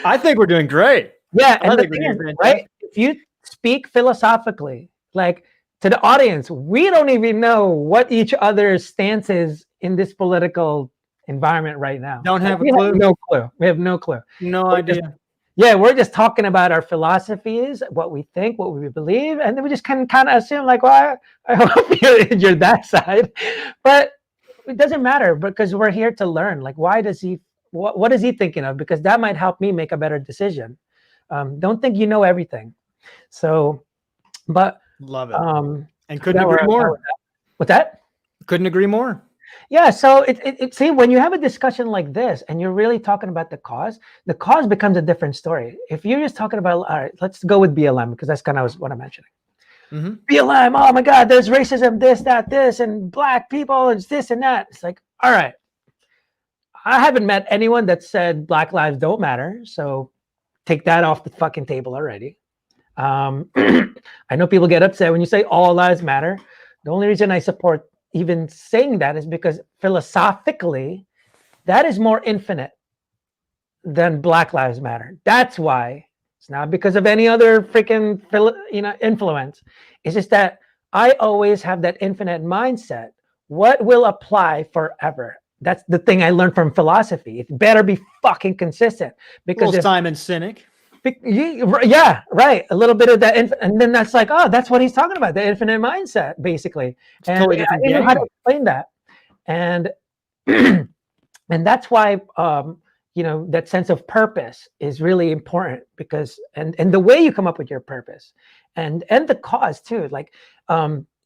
I think we're doing great. Yeah, and the think we're thing is, doing right? fantastic. If you speak philosophically, like to the audience, we don't even know what each other's stance is in this political environment right now. Don't have a We clue. have no clue. We have no clue. No We're idea. we're just talking about our philosophies, what we think, what we believe, and then we just can kind of assume, like, well, I hope you're that side, but it doesn't matter because we're here to learn. Like, why does he? What is he thinking of? Because that might help me make a better decision. Don't think you know everything. So, but Love it. And couldn't that agree we're- more. what's that? Couldn't agree more. Yeah, so see, when you have a discussion like this and you're really talking about the cause becomes a different story. If you're just talking about, all right, let's go with BLM because that's kind of what I'm mentioning. Mm-hmm. BLM, oh my God, there's racism, this, and black people, and this and that. It's like, all right, I haven't met anyone that said Black lives don't matter, so take that off the fucking table already. I know people get upset when you say all lives matter. The only reason I support even saying that is because philosophically, that is more infinite than Black Lives Matter. That's why. It's not because of any other freaking influence. It's just that I always have that infinite mindset. What will apply forever? That's the thing I learned from philosophy. It better be fucking consistent because Simon Sinek. Yeah, right. A little bit of that, and then that's like, oh, that's what he's talking about, the infinite mindset, basically. And totally different I didn't know how to game. explain that, and and that's why that sense of purpose is really important because and the way you come up with your purpose, and the cause too. Like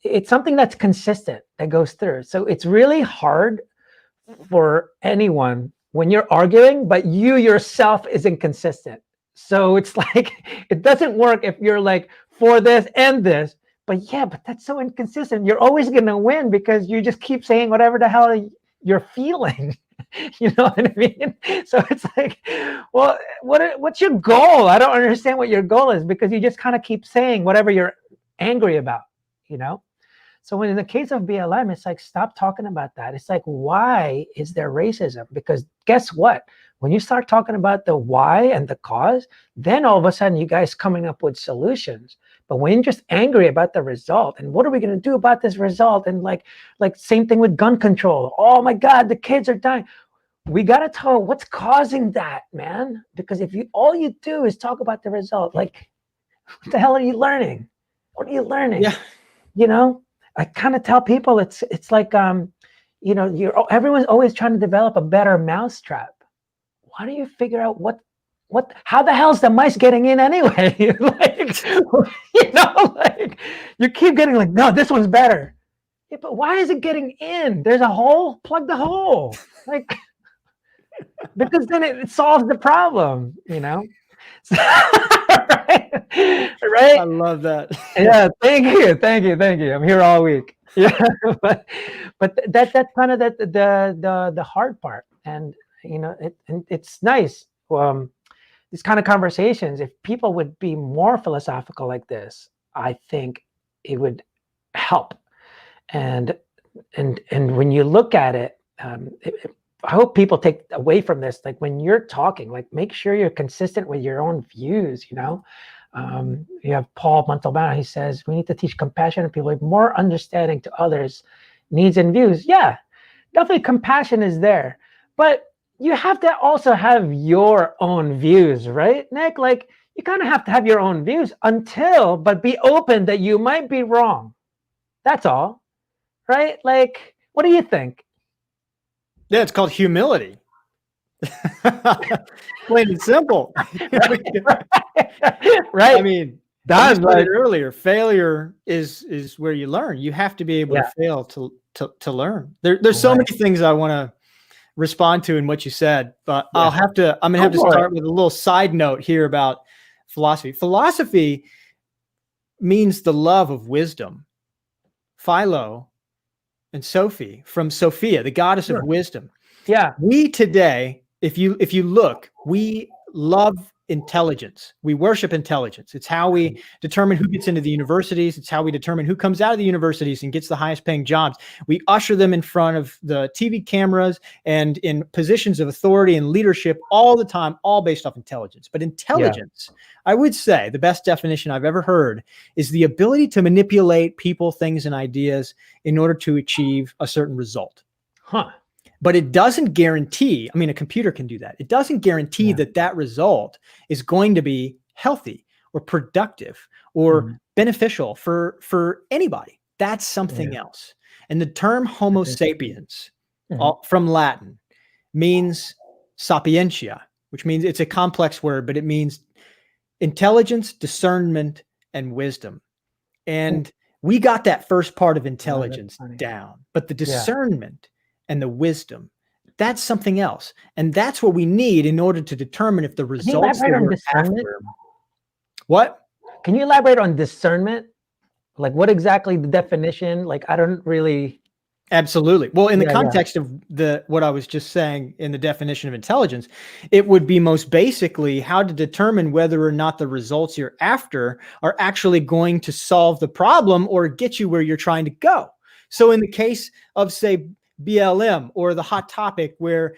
it's something that's consistent that goes through. So it's really hard for anyone when you're arguing, but you yourself is inconsistent. So it's like, it doesn't work if you're like for this and this, but that's so inconsistent. You're always going to win because you just keep saying whatever the hell you're feeling. You know what I mean? So it's like, well, what's your goal? I don't understand what your goal is because you just kind of keep saying whatever you're angry about, So when in the case of BLM, it's like, stop talking about that. It's like, why is there racism? Because guess what? When you start talking about the why and the cause, then all of a sudden you guys coming up with solutions. But when you're just angry about the result and what are we going to do about this result? And like same thing with gun control. Oh my God, the kids are dying. We got to tell what's causing that, man. Because if all you do is talk about the result, like what the hell are you learning? What are you learning? Yeah. I kind of tell people it's like everyone's always trying to develop a better mousetrap. Why don't you figure out how the hell's the mice getting in anyway? Like you keep getting like, no, this one's better. Yeah, but why is it getting in? There's a hole, plug the hole. Like because then it solves the problem, right? I love that. Yeah, thank you. I'm here all week. Yeah, but that's kind of the hard part, and it's nice. These kind of conversations, if people would be more philosophical like this, I think it would help. And when you look at it, I hope people take away from this, like when you're talking, like make sure you're consistent with your own views. You have Paul Montalbano. He says we need to teach compassion to people, more understanding to others' needs and views. Yeah, definitely compassion is there, but you have to also have your own views, right, Nick? Like you kind of have to have your own views but be open that you might be wrong. That's all, right? Like, what do you think? Yeah, it's called humility. Plain and simple. Right. I mean, I said it earlier. Failure is where you learn. You have to be able to fail to learn. There's so many things I want to respond to in what you said, but I'm gonna have to start with a little side note here about philosophy. Philosophy means the love of wisdom. Philo and Sophie, from Sophia, the goddess of wisdom. Yeah. We today, if you look, we love intelligence. We worship intelligence. It's how we determine who gets into the universities. It's how we determine who comes out of the universities and gets the highest paying jobs. We usher them in front of the TV cameras and in positions of authority and leadership all the time, all based off intelligence. But intelligence, I would say the best definition I've ever heard is the ability to manipulate people, things, and ideas in order to achieve a certain result. Huh. But it doesn't guarantee, I mean, a computer can do that. It doesn't guarantee that that result is going to be healthy or productive or beneficial for anybody. That's something else. And the term Homo sapiens from Latin means sapientia, which means it's a complex word, but it means intelligence, discernment, and wisdom. And we got that first part of intelligence down, but the discernment and the wisdom, that's something else. And that's what we need in order to determine if the results that we're after. What? Can you elaborate on discernment? Like what exactly the definition? Like, I don't really. Absolutely. Well, in the context of what I was just saying in the definition of intelligence, it would be most basically how to determine whether or not the results you're after are actually going to solve the problem or get you where you're trying to go. So in the case of, say, BLM or the hot topic where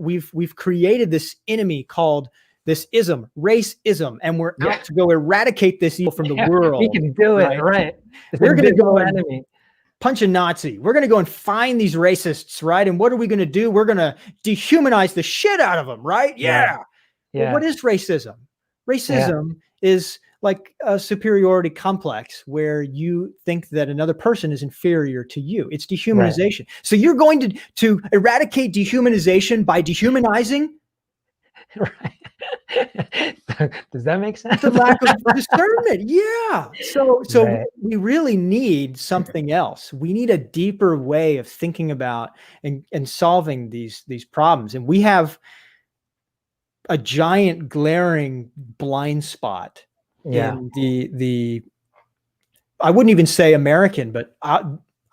we've created this enemy called this ism, racism, and we're out to go eradicate this evil from the world. We can do it, right? We're going to go enemy. Punch a Nazi. We're going to go and find these racists, right? And what are we going to do? We're going to dehumanize the shit out of them, right? Yeah. Well, what is racism? Racism is like a superiority complex where you think that another person is inferior to you. It's dehumanization. So you're going to eradicate dehumanization by dehumanizing? Does that make sense? The lack of discernment. Yeah. So we really need something else. We need a deeper way of thinking about and solving these problems. And we have a giant glaring blind spot in the I wouldn't even say American, but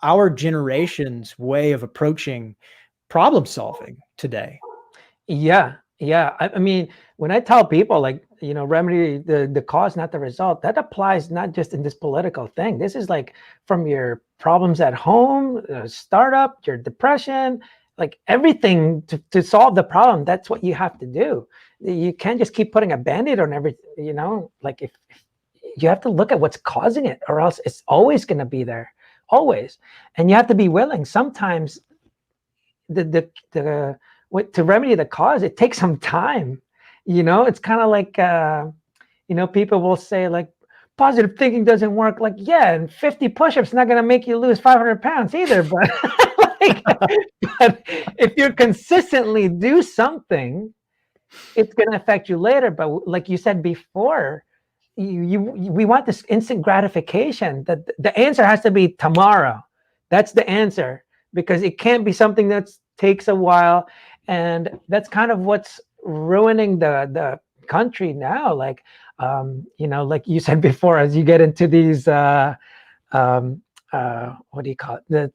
our generation's way of approaching problem solving today. Yeah. I mean, when I tell people, like, remedy the cause, not the result, that applies not just in this political thing. This is like from your problems at home, startup, your depression, like everything to solve the problem. That's what you have to do. You can't just keep putting a Band-Aid on everything, like if you have to look at what's causing it, or else it's always going to be there, always. And you have to be willing. Sometimes to remedy the cause, it takes some time. It's kind of like, people will say like, positive thinking doesn't work. Like, and 50 push-ups not going to make you lose 500 pounds either. But, but if you consistently do something, it's going to affect you later. But like you said before, we want this instant gratification. That the answer has to be tomorrow. That's the answer, because it can't be something that takes a while. And that's kind of what's ruining the country now. Like, like you said before, as you get into these, what do you call it? The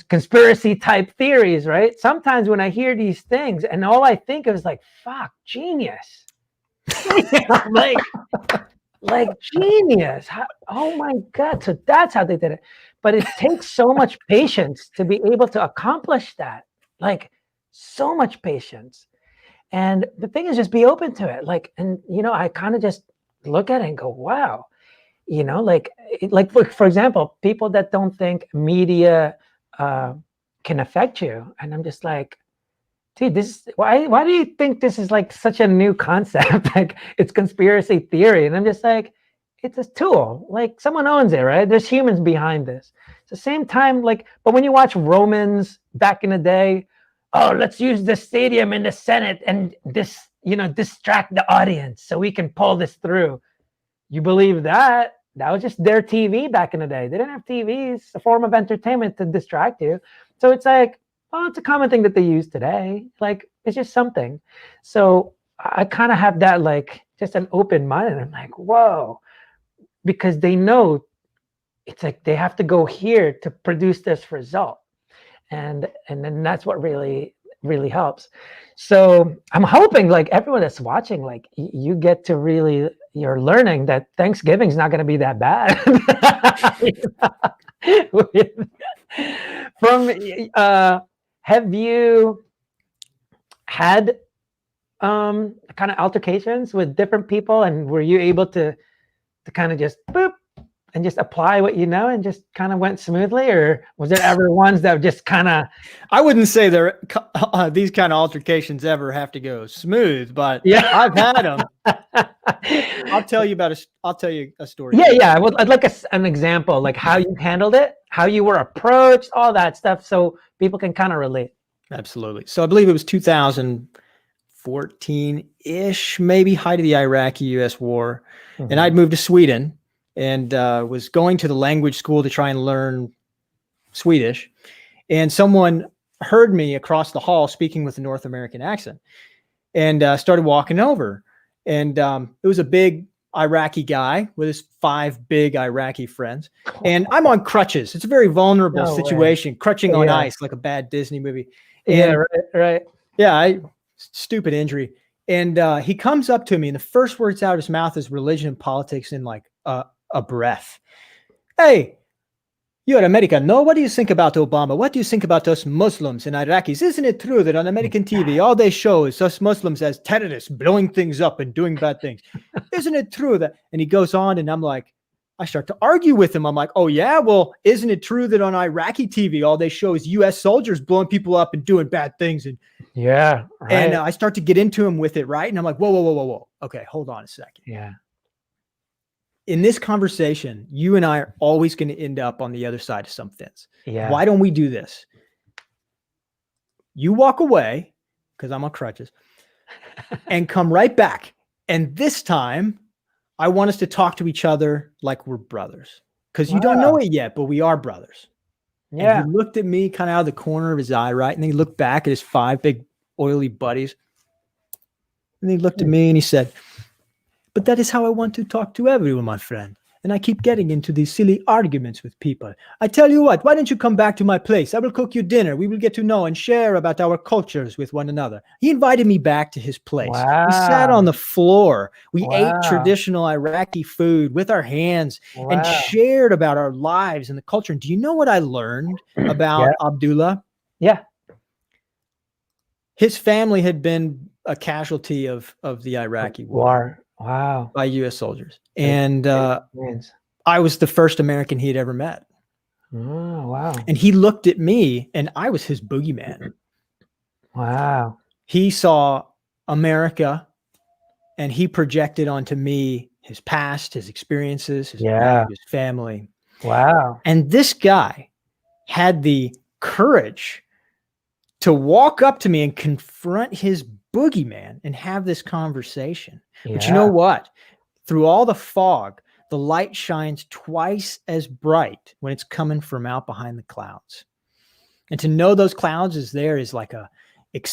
conspiracy type theories, right? Sometimes when I hear these things, and all I think is like, fuck, genius. like genius. Oh my God. So that's how they did it. But it takes so much patience to be able to accomplish that. Like, so much patience. And the thing is, just be open to it. Like, and I kind of just look at it and go, wow, like for example, people that don't think media can affect you. And I'm just like, dude, why do you think this is like such a new concept? Like, it's conspiracy theory. And I'm just like, it's a tool. Like, someone owns it, right? There's humans behind this. It's the same time, like, but when you watch Romans back in the day, oh, let's use the stadium in the Senate and distract the audience so we can pull this through. You believe that? That was just their TV back in the day. They didn't have TVs, a form of entertainment to distract you. So it's like, oh, it's a common thing that they use today. Like, it's just something. So I kind of have that, like, just an open mind. And I'm like, whoa, because they know it's like they have to go here to produce this result. And then that's what really really helps. So I'm hoping like everyone that's watching, like you get to really, you're learning that Thanksgiving's not going to be that bad. From have you had kind of altercations with different people, and were you able to kind of just boop and just apply what you know and just kind of went smoothly, or was there ever ones that just kind of? I wouldn't say these kind of altercations ever have to go smooth, but Yeah, I've had them. I'll tell you a story. Yeah. I'd like an example, like how you handled it, how you were approached, all that stuff, so people can kind of relate. Absolutely. So I believe it was 2014-ish, maybe, height of the Iraqi-US war. Mm-hmm. And I'd moved to Sweden and was going to the language school to try and learn Swedish. And someone heard me across the hall speaking with a North American accent and started walking over. And it was a big Iraqi guy with his 5 big Iraqi friends. And I'm on crutches. It's a very vulnerable situation, crutching on ice, like a bad Disney movie. And, right. Yeah, stupid injury. And he comes up to me, and the first words out of his mouth is religion and politics in like a breath. Hey, you're American. No, what do you think about Obama? What do you think about us Muslims and Iraqis? Isn't it true that on American TV, all they show is us Muslims as terrorists, blowing things up and doing bad things? Isn't it true that? And he goes on, and I'm like, I start to argue with him. I'm like, oh yeah, well, isn't it true that on Iraqi TV, all they show is U.S. soldiers blowing people up and doing bad things? And yeah, right. And I start to get into him with it, right? And I'm like, whoa. Okay, hold on a second. Yeah. In this conversation, you and I are always going to end up on the other side of some fence. Yeah. Why don't we do this? You walk away, because I'm on crutches, and come right back. And this time, I want us to talk to each other like we're brothers. Because you don't know it yet, but we are brothers. Yeah. And he looked at me kind of out of the corner of his eye, right? And then he looked back at his 5 big oily buddies. And he looked at me and he said, but that is how I want to talk to everyone, my friend. And I keep getting into these silly arguments with people. I tell you what, why don't you come back to my place? I will cook you dinner. We will get to know and share about our cultures with one another. He invited me back to his place. Wow. We sat on the floor. We ate traditional Iraqi food with our hands and shared about our lives and the culture. And do you know what I learned about Abdullah? Yeah. His family had been a casualty of the Iraqi war. Wow. By U.S. soldiers. And I was the first American he had ever met. Oh, wow. And he looked at me and I was his boogeyman. Wow. He saw America and he projected onto me his past, his experiences, his family. Wow. And this guy had the courage to walk up to me and confront his boogeyman and have this conversation. But you know what? Through all the fog, the light shines twice as bright when it's coming from out behind the clouds. And to know those clouds is there is like it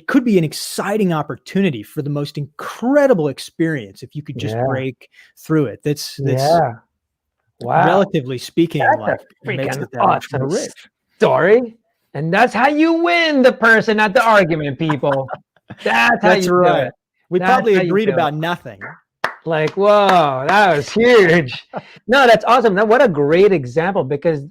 could be an exciting opportunity for the most incredible experience if you could just break through it. That's relatively speaking, that's a freaking awesome story. And that's how you win the person at the argument, people. That's how you do it. We probably agreed about nothing. Like, whoa, that was huge. No, that's awesome. Now, what a great example, because,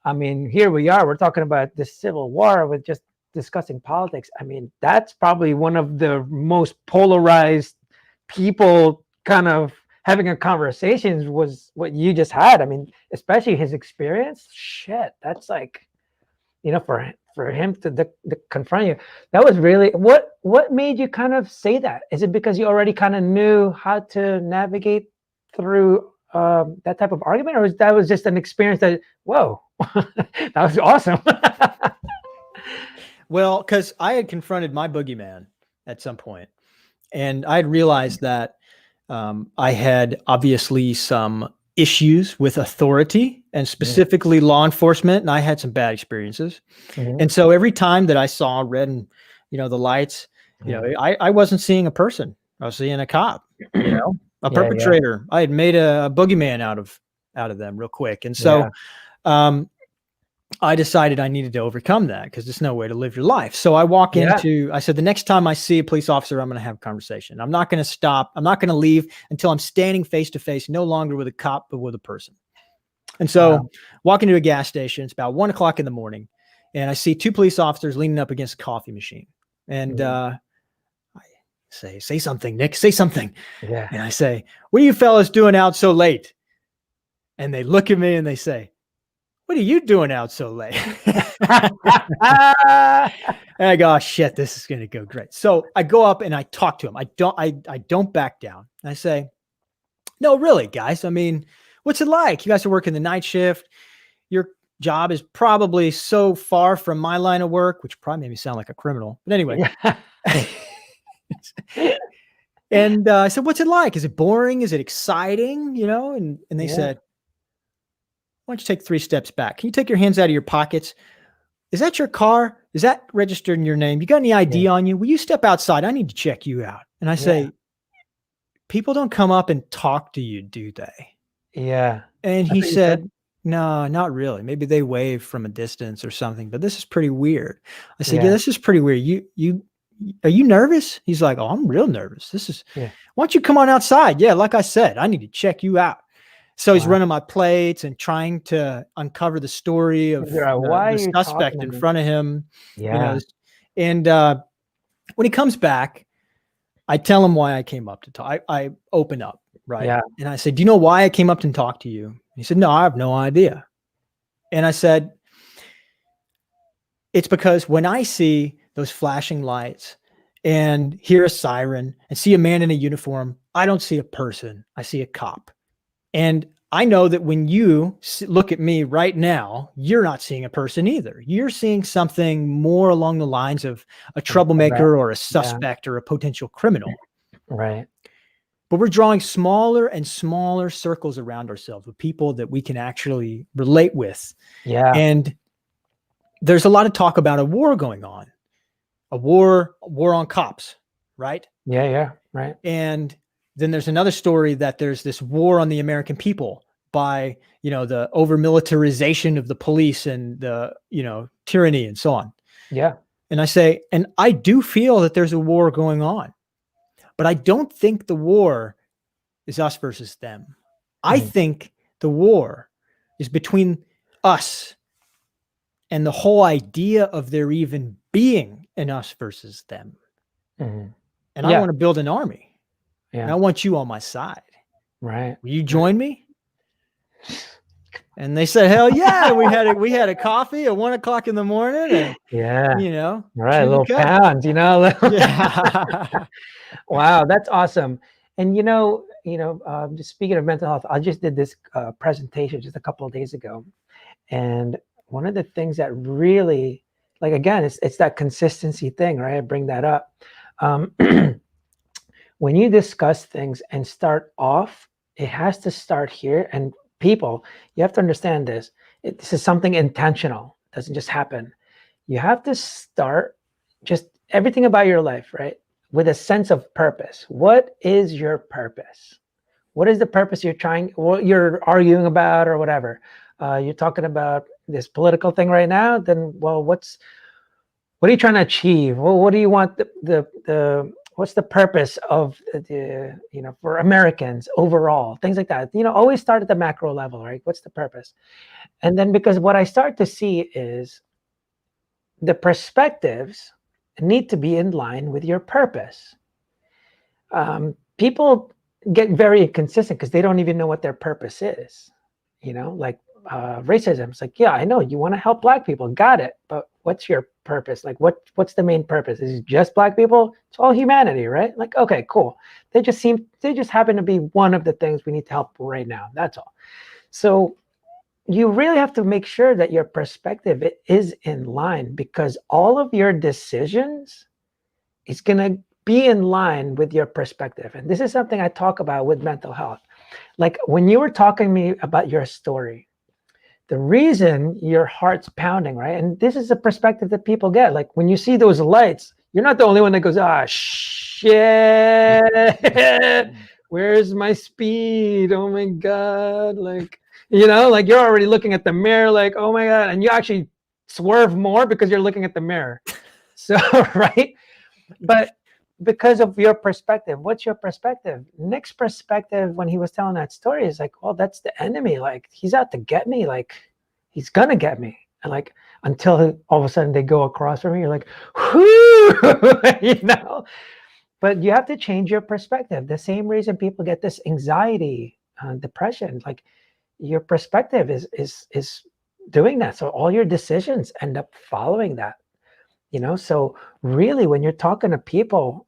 I mean, here we are. We're talking about the Civil War with just discussing politics. I mean, that's probably one of the most polarized people kind of having a conversation was what you just had. I mean, especially his experience. Shit, that's like, for him to confront you, that was really what made you kind of say that? Is it because you already kind of knew how to navigate through that type of argument, or that was just an experience that, whoa, that was awesome? Well, because I had confronted my boogeyman at some point, and I had realized that I had obviously some issues with authority and specifically law enforcement. And I had some bad experiences. And so every time that I saw red and, the lights, I wasn't seeing a person. I was seeing a cop, a perpetrator. I had made a boogeyman out of them real quick. And so I decided I needed to overcome that because there's no way to live your life. So I walk into, I said, the next time I see a police officer, I'm going to have a conversation. I'm not going to stop. I'm not going to leave until I'm standing face to face, no longer with a cop, but with a person. And so walk into a gas station, it's about 1 o'clock in the morning, and I see 2 police officers leaning up against a coffee machine. And I say something, Nick, say something. Yeah. And I say, what are you fellas doing out so late? And they look at me and they say, what are you doing out so late? And I go, oh, shit, this is going to go great. So I go up and I talk to him. I don't back down. I say, no, really, guys. I mean, what's it like? You guys are working the night shift. Your job is probably so far from my line of work, which probably made me sound like a criminal. But anyway. And I said, what's it like? Is it boring? Is it exciting? You know? And they said, why don't you take 3 steps back? Can you take your hands out of your pockets? Is that your car? Is that registered in your name? You got any ID on you? Will you step outside? I need to check you out. And I say, people don't come up and talk to you, do they? Yeah. And he said, no, not really. Maybe they wave from a distance or something, but this is pretty weird. I said, yeah, this is pretty weird. Are you nervous? He's like, oh, I'm real nervous. This is, why don't you come on outside? Yeah. Like I said, I need to check you out. So he's running my plates and trying to uncover the story of the suspect in front of him. Yeah. You know, and when he comes back, I tell him why I came up to talk. I open up, right? Yeah. And I said, do you know why I came up to talk to you? And he said, no, I have no idea. And I said, it's because when I see those flashing lights and hear a siren and see a man in a uniform, I don't see a person. I see a cop. And I know that when you look at me right now, you're not seeing a person either. You're seeing something more along the lines of a troublemaker or a suspect or a potential criminal. Right. But we're drawing smaller and smaller circles around ourselves with people that we can actually relate with. Yeah. And there's a lot of talk about a war going on, a war on cops, right? Yeah. Yeah. Right. And then there's another story that there's this war on the American people by, you know, the over militarization of the police and the, you know, tyranny and so on. Yeah. And I say, and I do feel that there's a war going on, but I don't think the war is us versus them. I think the war is between us and the whole idea of there even being an us versus them. And I want to build an army. Yeah. And I want you on my side. Right. Will you join me? And they said, hell yeah. We had a coffee at 1 o'clock in the morning. And, you know. Right. A little pound, you know. Yeah. Wow. That's awesome. And, just speaking of mental health, I just did this presentation just a couple of days ago. And one of the things that really, like, again, it's that consistency thing, right? I bring that up. When you discuss things and start off, it has to start here. And people, you have to understand this. This is something intentional. It doesn't just happen. You have to start just everything about your life, right? With a sense of purpose. What is your purpose? What is the purpose what you're arguing about or whatever? You're talking about this political thing right now, then, well, what are you trying to achieve? Well, what do you want what's the purpose of for Americans overall, things like that, always start at the macro level, right? What's the purpose? And then, because what I start to see is the perspectives need to be in line with your purpose. People get very inconsistent because they don't even know what their purpose is, like racism. It's like, yeah, I know you want to help Black people. Got it. But what's your purpose? Like, what's the main purpose? Is it just Black people? It's all humanity, right? Like, okay, cool. They just happen to be one of the things we need to help right now. That's all. So you really have to make sure that your perspective is in line, because all of your decisions is going to be in line with your perspective. And this is something I talk about with mental health. Like, when you were talking to me about your story, the reason your heart's pounding, right? And this is a perspective that people get. Like, when you see those lights, you're not the only one that goes, ah, shit, where's my speed? Oh my God. Like, like, you're already looking at the mirror like, oh my God. And you actually swerve more because you're looking at the mirror. So, right? But because of your perspective, what's your perspective? Nick's perspective when he was telling that story is like, well, that's the enemy. Like, he's out to get me. Like, he's gonna get me. And like, until all of a sudden they go across from me, you're like, whoo, But you have to change your perspective. The same reason people get this anxiety, depression, like your perspective is doing that. So all your decisions end up following that. So really when you're talking to people,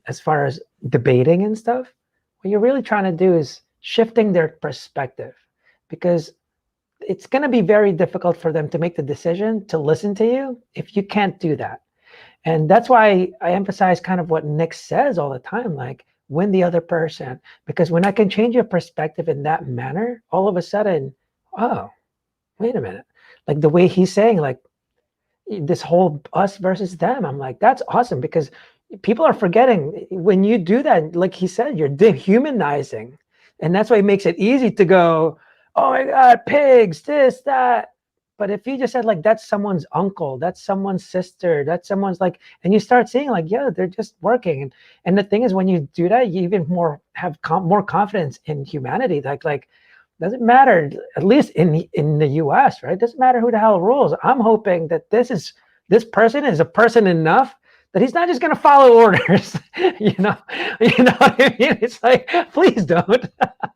as far as debating and stuff, what you're really trying to do is shifting their perspective, because it's going to be very difficult for them to make the decision to listen to you if you can't do that. And that's why I emphasize kind of what Nick says all the time, like win the other person, because when I can change your perspective in that manner, all of a sudden, oh, wait a minute, like the way he's saying, like this whole us versus them, I'm like, that's awesome, because people are forgetting when you do that, like he said, you're dehumanizing. And that's why it makes it easy to go, oh my God, pigs, this, that. But if you just said like, that's someone's uncle, that's someone's sister, that's someone's like, and you start seeing like, yeah, they're just working. And the thing is, when you do that, you even more have more confidence in humanity. Like doesn't matter, at least in the US, right? Doesn't matter who the hell rules. I'm hoping that this person is a person enough that he's not just going to follow orders. you know what I mean? It's like, please don't,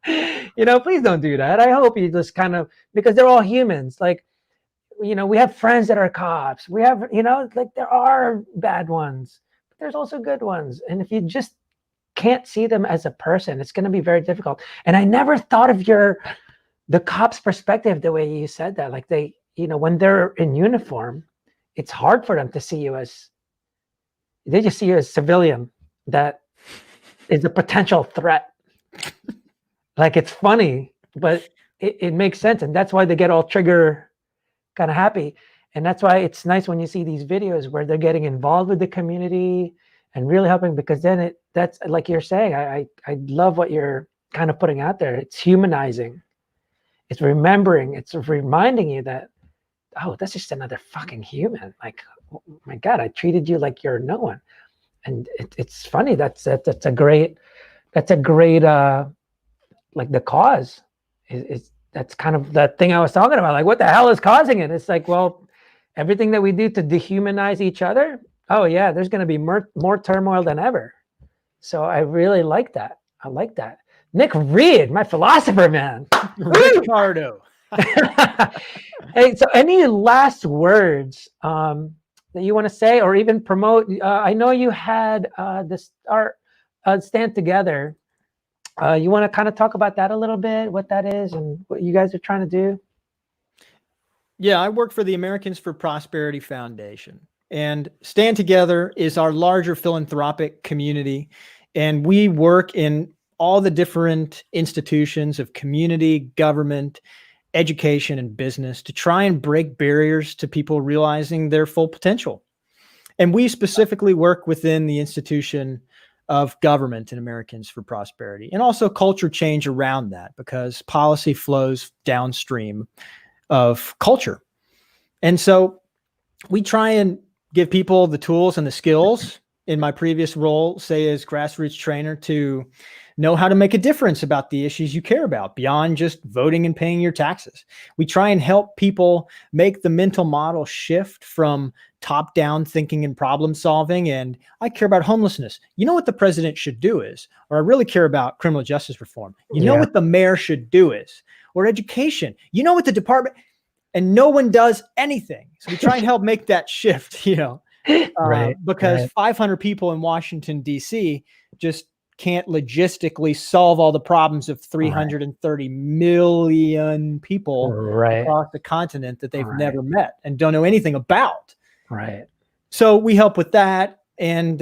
please don't do that. I hope you just kind of, because they're all humans. Like, we have friends that are cops. We have, like there are bad ones, but there's also good ones. And if you just can't see them as a person, it's going to be very difficult. And I never thought of the cop's perspective the way you said that. Like they, when they're in uniform, it's hard for them to see you as, they just see you as civilian that is a potential threat. Like it's funny, but it makes sense. And that's why they get all trigger kind of happy. And that's why it's nice when you see these videos where they're getting involved with the community and really helping, because then that's like you're saying, I love what you're kind of putting out there. It's humanizing. It's remembering, it's reminding you that, oh, that's just another fucking human. Like, oh my God, I treated you like you're no one. And it's funny. That's a great, like the cause is that's kind of that thing I was talking about. Like, what the hell is causing it? It's like, well, everything that we do to dehumanize each other. Oh yeah, there's going to be more turmoil than ever. So I really like that. I like that. Nick Reed, my philosopher, man. Ricardo. Hey, so any last words that you want to say, or even promote? I know you had this art stand together. You want to kind of talk about that a little bit, what that is and what you guys are trying to do? Yeah, I work for the Americans for Prosperity Foundation, and Stand Together is our larger philanthropic community. And we work in all the different institutions of community, government, education, and business to try and break barriers to people realizing their full potential. And we specifically work within the institution of government and Americans for Prosperity, and also culture change around that, because policy flows downstream of culture. And so we try and give people the tools and the skills, in my previous role, say as grassroots trainer, to know how to make a difference about the issues you care about beyond just voting and paying your taxes. We try and help people make the mental model shift from top-down thinking and problem solving. And I care about homelessness. You know what the president should do is, or I really care about criminal justice reform. You know what the mayor should do is, or education. You know what the department, and no one does anything. So we try and help make that shift, because 500 people in Washington, D.C. just can't logistically solve all the problems of 330 million people across the continent that they've never met and don't know anything about. Right. So we help with that. And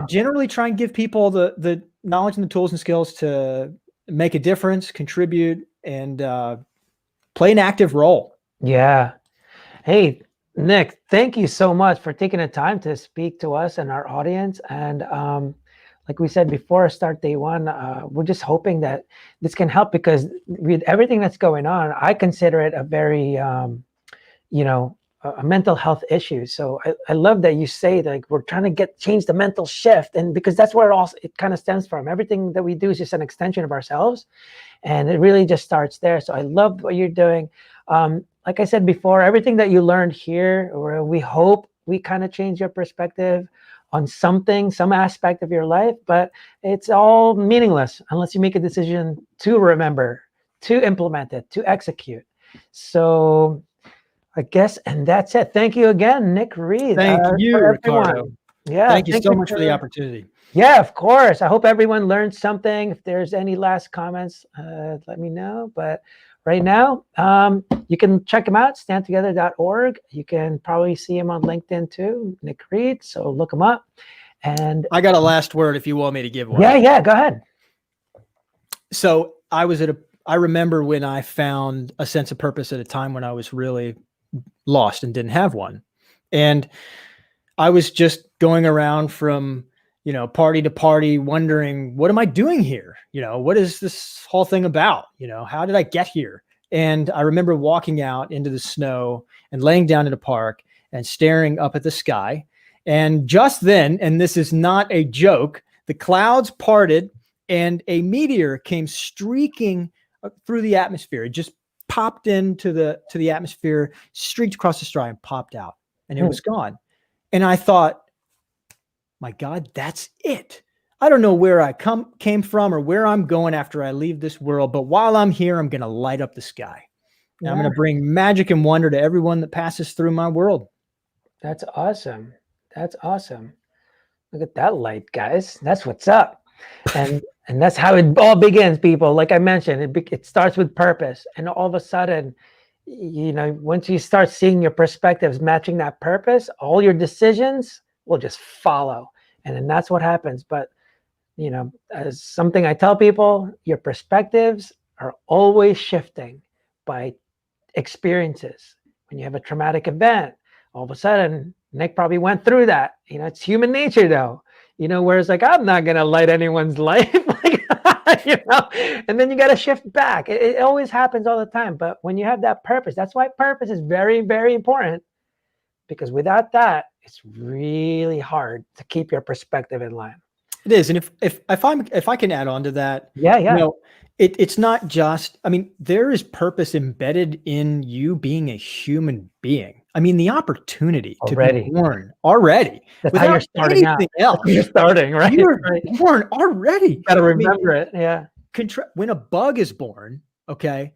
generally try and give people the knowledge and the tools and skills to make a difference, contribute, and play an active role. Yeah. Hey, Nick, thank you so much for taking the time to speak to us and our audience. And like we said before, start day one, we're just hoping that this can help, because with everything that's going on, I consider it a very a mental health issue. So I love that you say that, like, we're trying to change the mental shift, and because that's where it kind of stems from. Everything that we do is just an extension of ourselves, and it really just starts there. So I love what you're doing. Like I said before, everything that you learned here, or we hope we kind of change your perspective on some aspect of your life, but it's all meaningless unless you make a decision to remember, to implement it, to execute. So I guess, and that's it. Thank you again, Nick Reed. Thank you, For Ricardo. everyone. Yeah, Thank you so much for the opportunity. Yeah, of course. I hope everyone learned something. If there's any last comments, let me know. But right now, you can check him out, standtogether.org. You can probably see him on LinkedIn too, Nick Reed. So look him up. And I got a last word if you want me to give one. Yeah, go ahead. So I remember when I found a sense of purpose at a time when I was really lost and didn't have one. And I was just going around from, party to party, wondering, what am I doing here? What is this whole thing about? How did I get here? And I remember walking out into the snow and laying down in a park and staring up at the sky. And just then, and this is not a joke, the clouds parted and a meteor came streaking through the atmosphere. It just popped into the atmosphere, streaked across the sky and popped out, and it was gone. And I thought, my God, that's it. I don't know where I came from or where I'm going after I leave this world, but while I'm here, I'm going to light up the sky. And I'm going to bring magic and wonder to everyone that passes through my world. That's awesome. That's awesome. Look at that light, guys. That's what's up. And that's how it all begins, people. Like I mentioned, it starts with purpose. And all of a sudden, once you start seeing your perspectives matching that purpose, all your decisions will just follow. And then that's what happens. But, as something I tell people, your perspectives are always shifting by experiences. When you have a traumatic event, all of a sudden, Nick probably went through that. It's human nature though. Whereas like, I'm not going to light anyone's life. And then you got to shift back. It always happens all the time. But when you have that purpose, that's why purpose is very, very important, because without that, it's really hard to keep your perspective in line. It is. And if I can add on to that, it's not just, there is purpose embedded in you being a human being. The opportunity to be born already. That's how you're starting out. Else. You're starting, right? You're born already. You got to remember it. Yeah. When a bug is born, okay,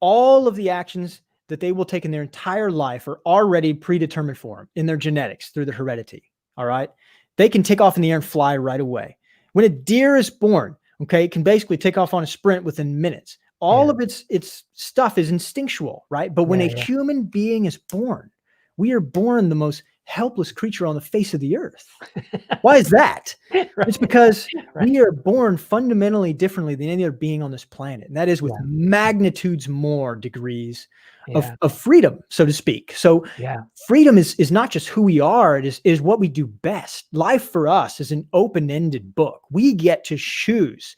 all of the actions that they will take in their entire life are already predetermined for them in their genetics through their heredity. All right. They can take off in the air and fly right away. When a deer is born, okay, it can basically take off on a sprint within minutes. All of its stuff is instinctual, right? But when a human being is born, we are born the most helpless creature on the face of the earth. Why is that? It's because we are born fundamentally differently than any other being on this planet. And that is with magnitudes more degrees of freedom, so to speak. So freedom is not just who we are, it is what we do best. Life for us is an open-ended book. We get to choose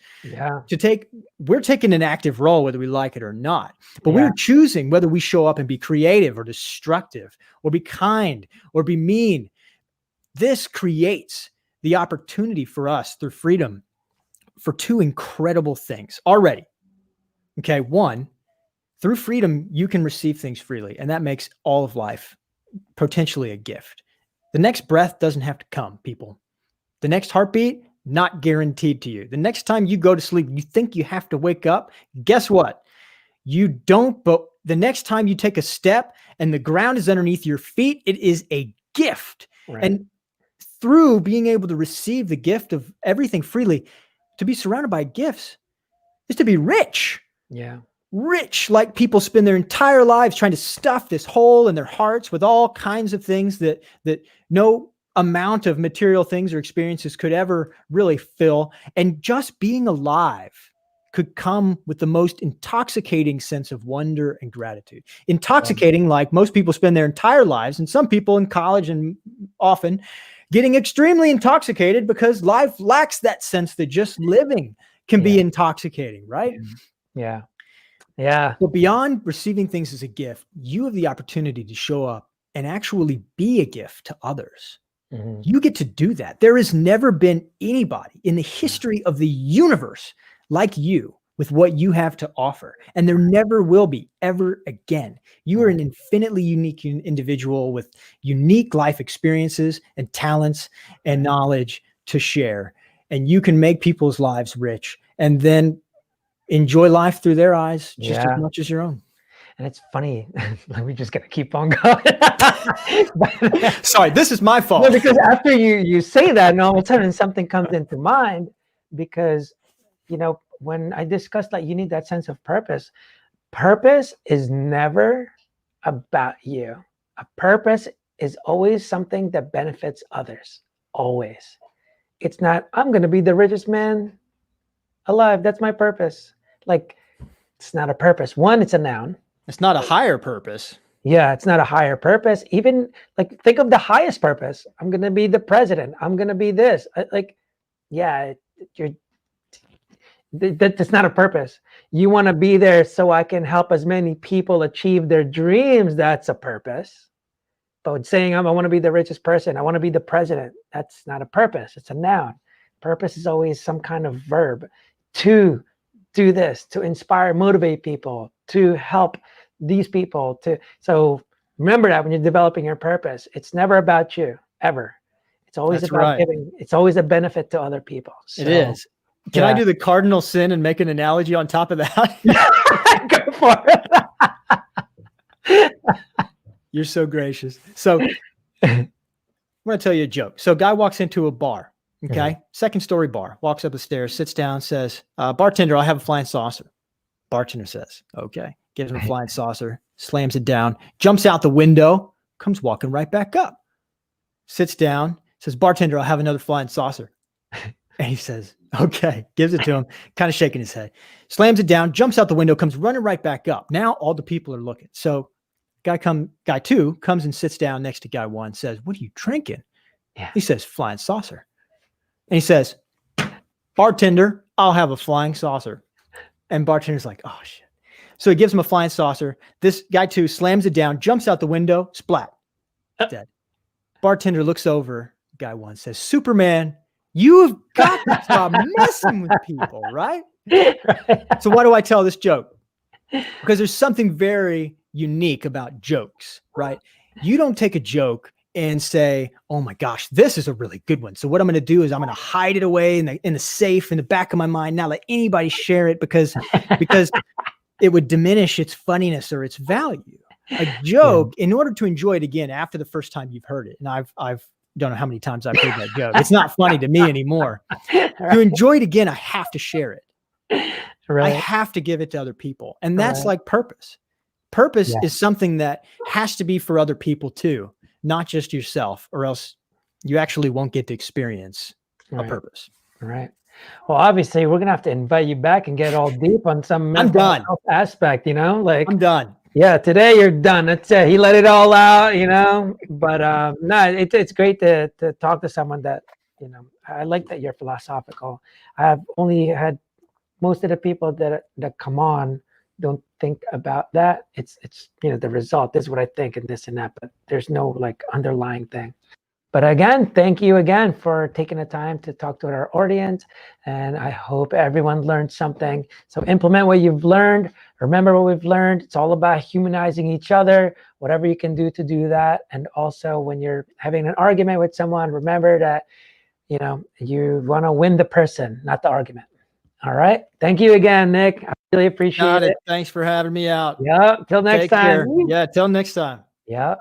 we're taking an active role, whether we like it or not, but we're choosing whether we show up and be creative or destructive or be kind or be mean. This creates the opportunity for us through freedom for two incredible things already. Okay. One, through freedom, you can receive things freely, and that makes all of life potentially a gift. The next breath doesn't have to come, people. The next heartbeat, not guaranteed to you. The next time you go to sleep, you think you have to wake up. Guess what? You don't, but the next time you take a step and the ground is underneath your feet, it is a gift. Right. And through being able to receive the gift of everything freely, to be surrounded by gifts is to be rich. Yeah. Rich, like people spend their entire lives trying to stuff this hole in their hearts with all kinds of things that no amount of material things or experiences could ever really fill. And just being alive could come with the most intoxicating sense of wonder and gratitude. Intoxicating, like most people spend their entire lives, and some people in college and often getting extremely intoxicated because life lacks that sense that just living can be intoxicating, right? Yeah. Yeah. But beyond receiving things as a gift, you have the opportunity to show up and actually be a gift to others. Mhm. You get to do that. There has never been anybody in the history of the universe like you with what you have to offer. And there never will be ever again. You are an infinitely unique individual with unique life experiences and talents and knowledge to share. And you can make people's lives rich and then enjoy life through their eyes just as much as your own. And it's funny, like we just gotta keep on going. Sorry, this is my fault. No, because after you say that, and all of a sudden something comes into mind, because when I discussed that you need that sense of purpose, purpose is never about you. A purpose is always something that benefits others. Always. It's not, I'm gonna be the richest man alive. That's my purpose. Like, it's not a purpose. One, it's a noun. It's not a higher purpose. Yeah, it's not a higher purpose. Even like, think of the highest purpose. I'm gonna be the president. I'm gonna be this. That's not a purpose. You want to be there so I can help as many people achieve their dreams. That's a purpose. But saying I want to be the richest person, I want to be the president, that's not a purpose. It's a noun. Purpose is always some kind of verb. To do this, to inspire, motivate people, to help these people. So remember that when you're developing your purpose, it's never about you, ever. It's always about giving. It's always a benefit to other people. So, it is. Can I do the cardinal sin and make an analogy on top of that? Go for it. You're so gracious. So I'm going to tell you a joke. So a guy walks into a bar, okay? Second story bar, walks up the stairs, sits down, says, bartender, I'll have a flying saucer. Bartender says, okay. Gives him a flying saucer, slams it down, jumps out the window, comes walking right back up, sits down, says, bartender, I'll have another flying saucer. And he says, okay, gives it to him, kind of shaking his head, slams it down, jumps out the window, comes running right back up. Now all the people are looking. So guy two comes and sits down next to guy one, says, what are you drinking? Yeah. He says, flying saucer. And he says, bartender, I'll have a flying saucer. And bartender's like, oh shit. So he gives him a flying saucer. This guy two slams it down, jumps out the window, splat, dead. Bartender looks over, guy one says, Superman, you have got to stop messing with people, right? So why do I tell this joke? Because there's something very unique about jokes, right? You don't take a joke and say, oh my gosh, this is a really good one. So what I'm going to do is I'm going to hide it away in the safe in the back of my mind, not let anybody share it because it would diminish its funniness or its value. A joke, in order to enjoy it again after the first time you've heard it, and I've don't know how many times I've heard that joke. It's not funny to me anymore. To enjoy it again, I have to share it. I have to give it to other people. And that's like purpose. Purpose is something that has to be for other people too, not just yourself, or else you actually won't get to experience a purpose. Right. Well, obviously we're going to have to invite you back and get all deep on some mental health aspect, like I'm done. Yeah, today you're done. That's it. He let it all out, But no, it's great to talk to someone that, I like that you're philosophical. I've only had most of the people that come on don't think about that. It's the result. This is what I think and this and that, but there's no like underlying thing. But again, thank you again for taking the time to talk to our audience. And I hope everyone learned something. So implement what you've learned. Remember what we've learned. It's all about humanizing each other, whatever you can do to do that. And also when you're having an argument with someone, remember that, you want to win the person, not the argument. All right. Thank you again, Nick. I really appreciate it. Thanks for having me out. Yeah. Till next time. Care. Yeah. Till next time. Yeah.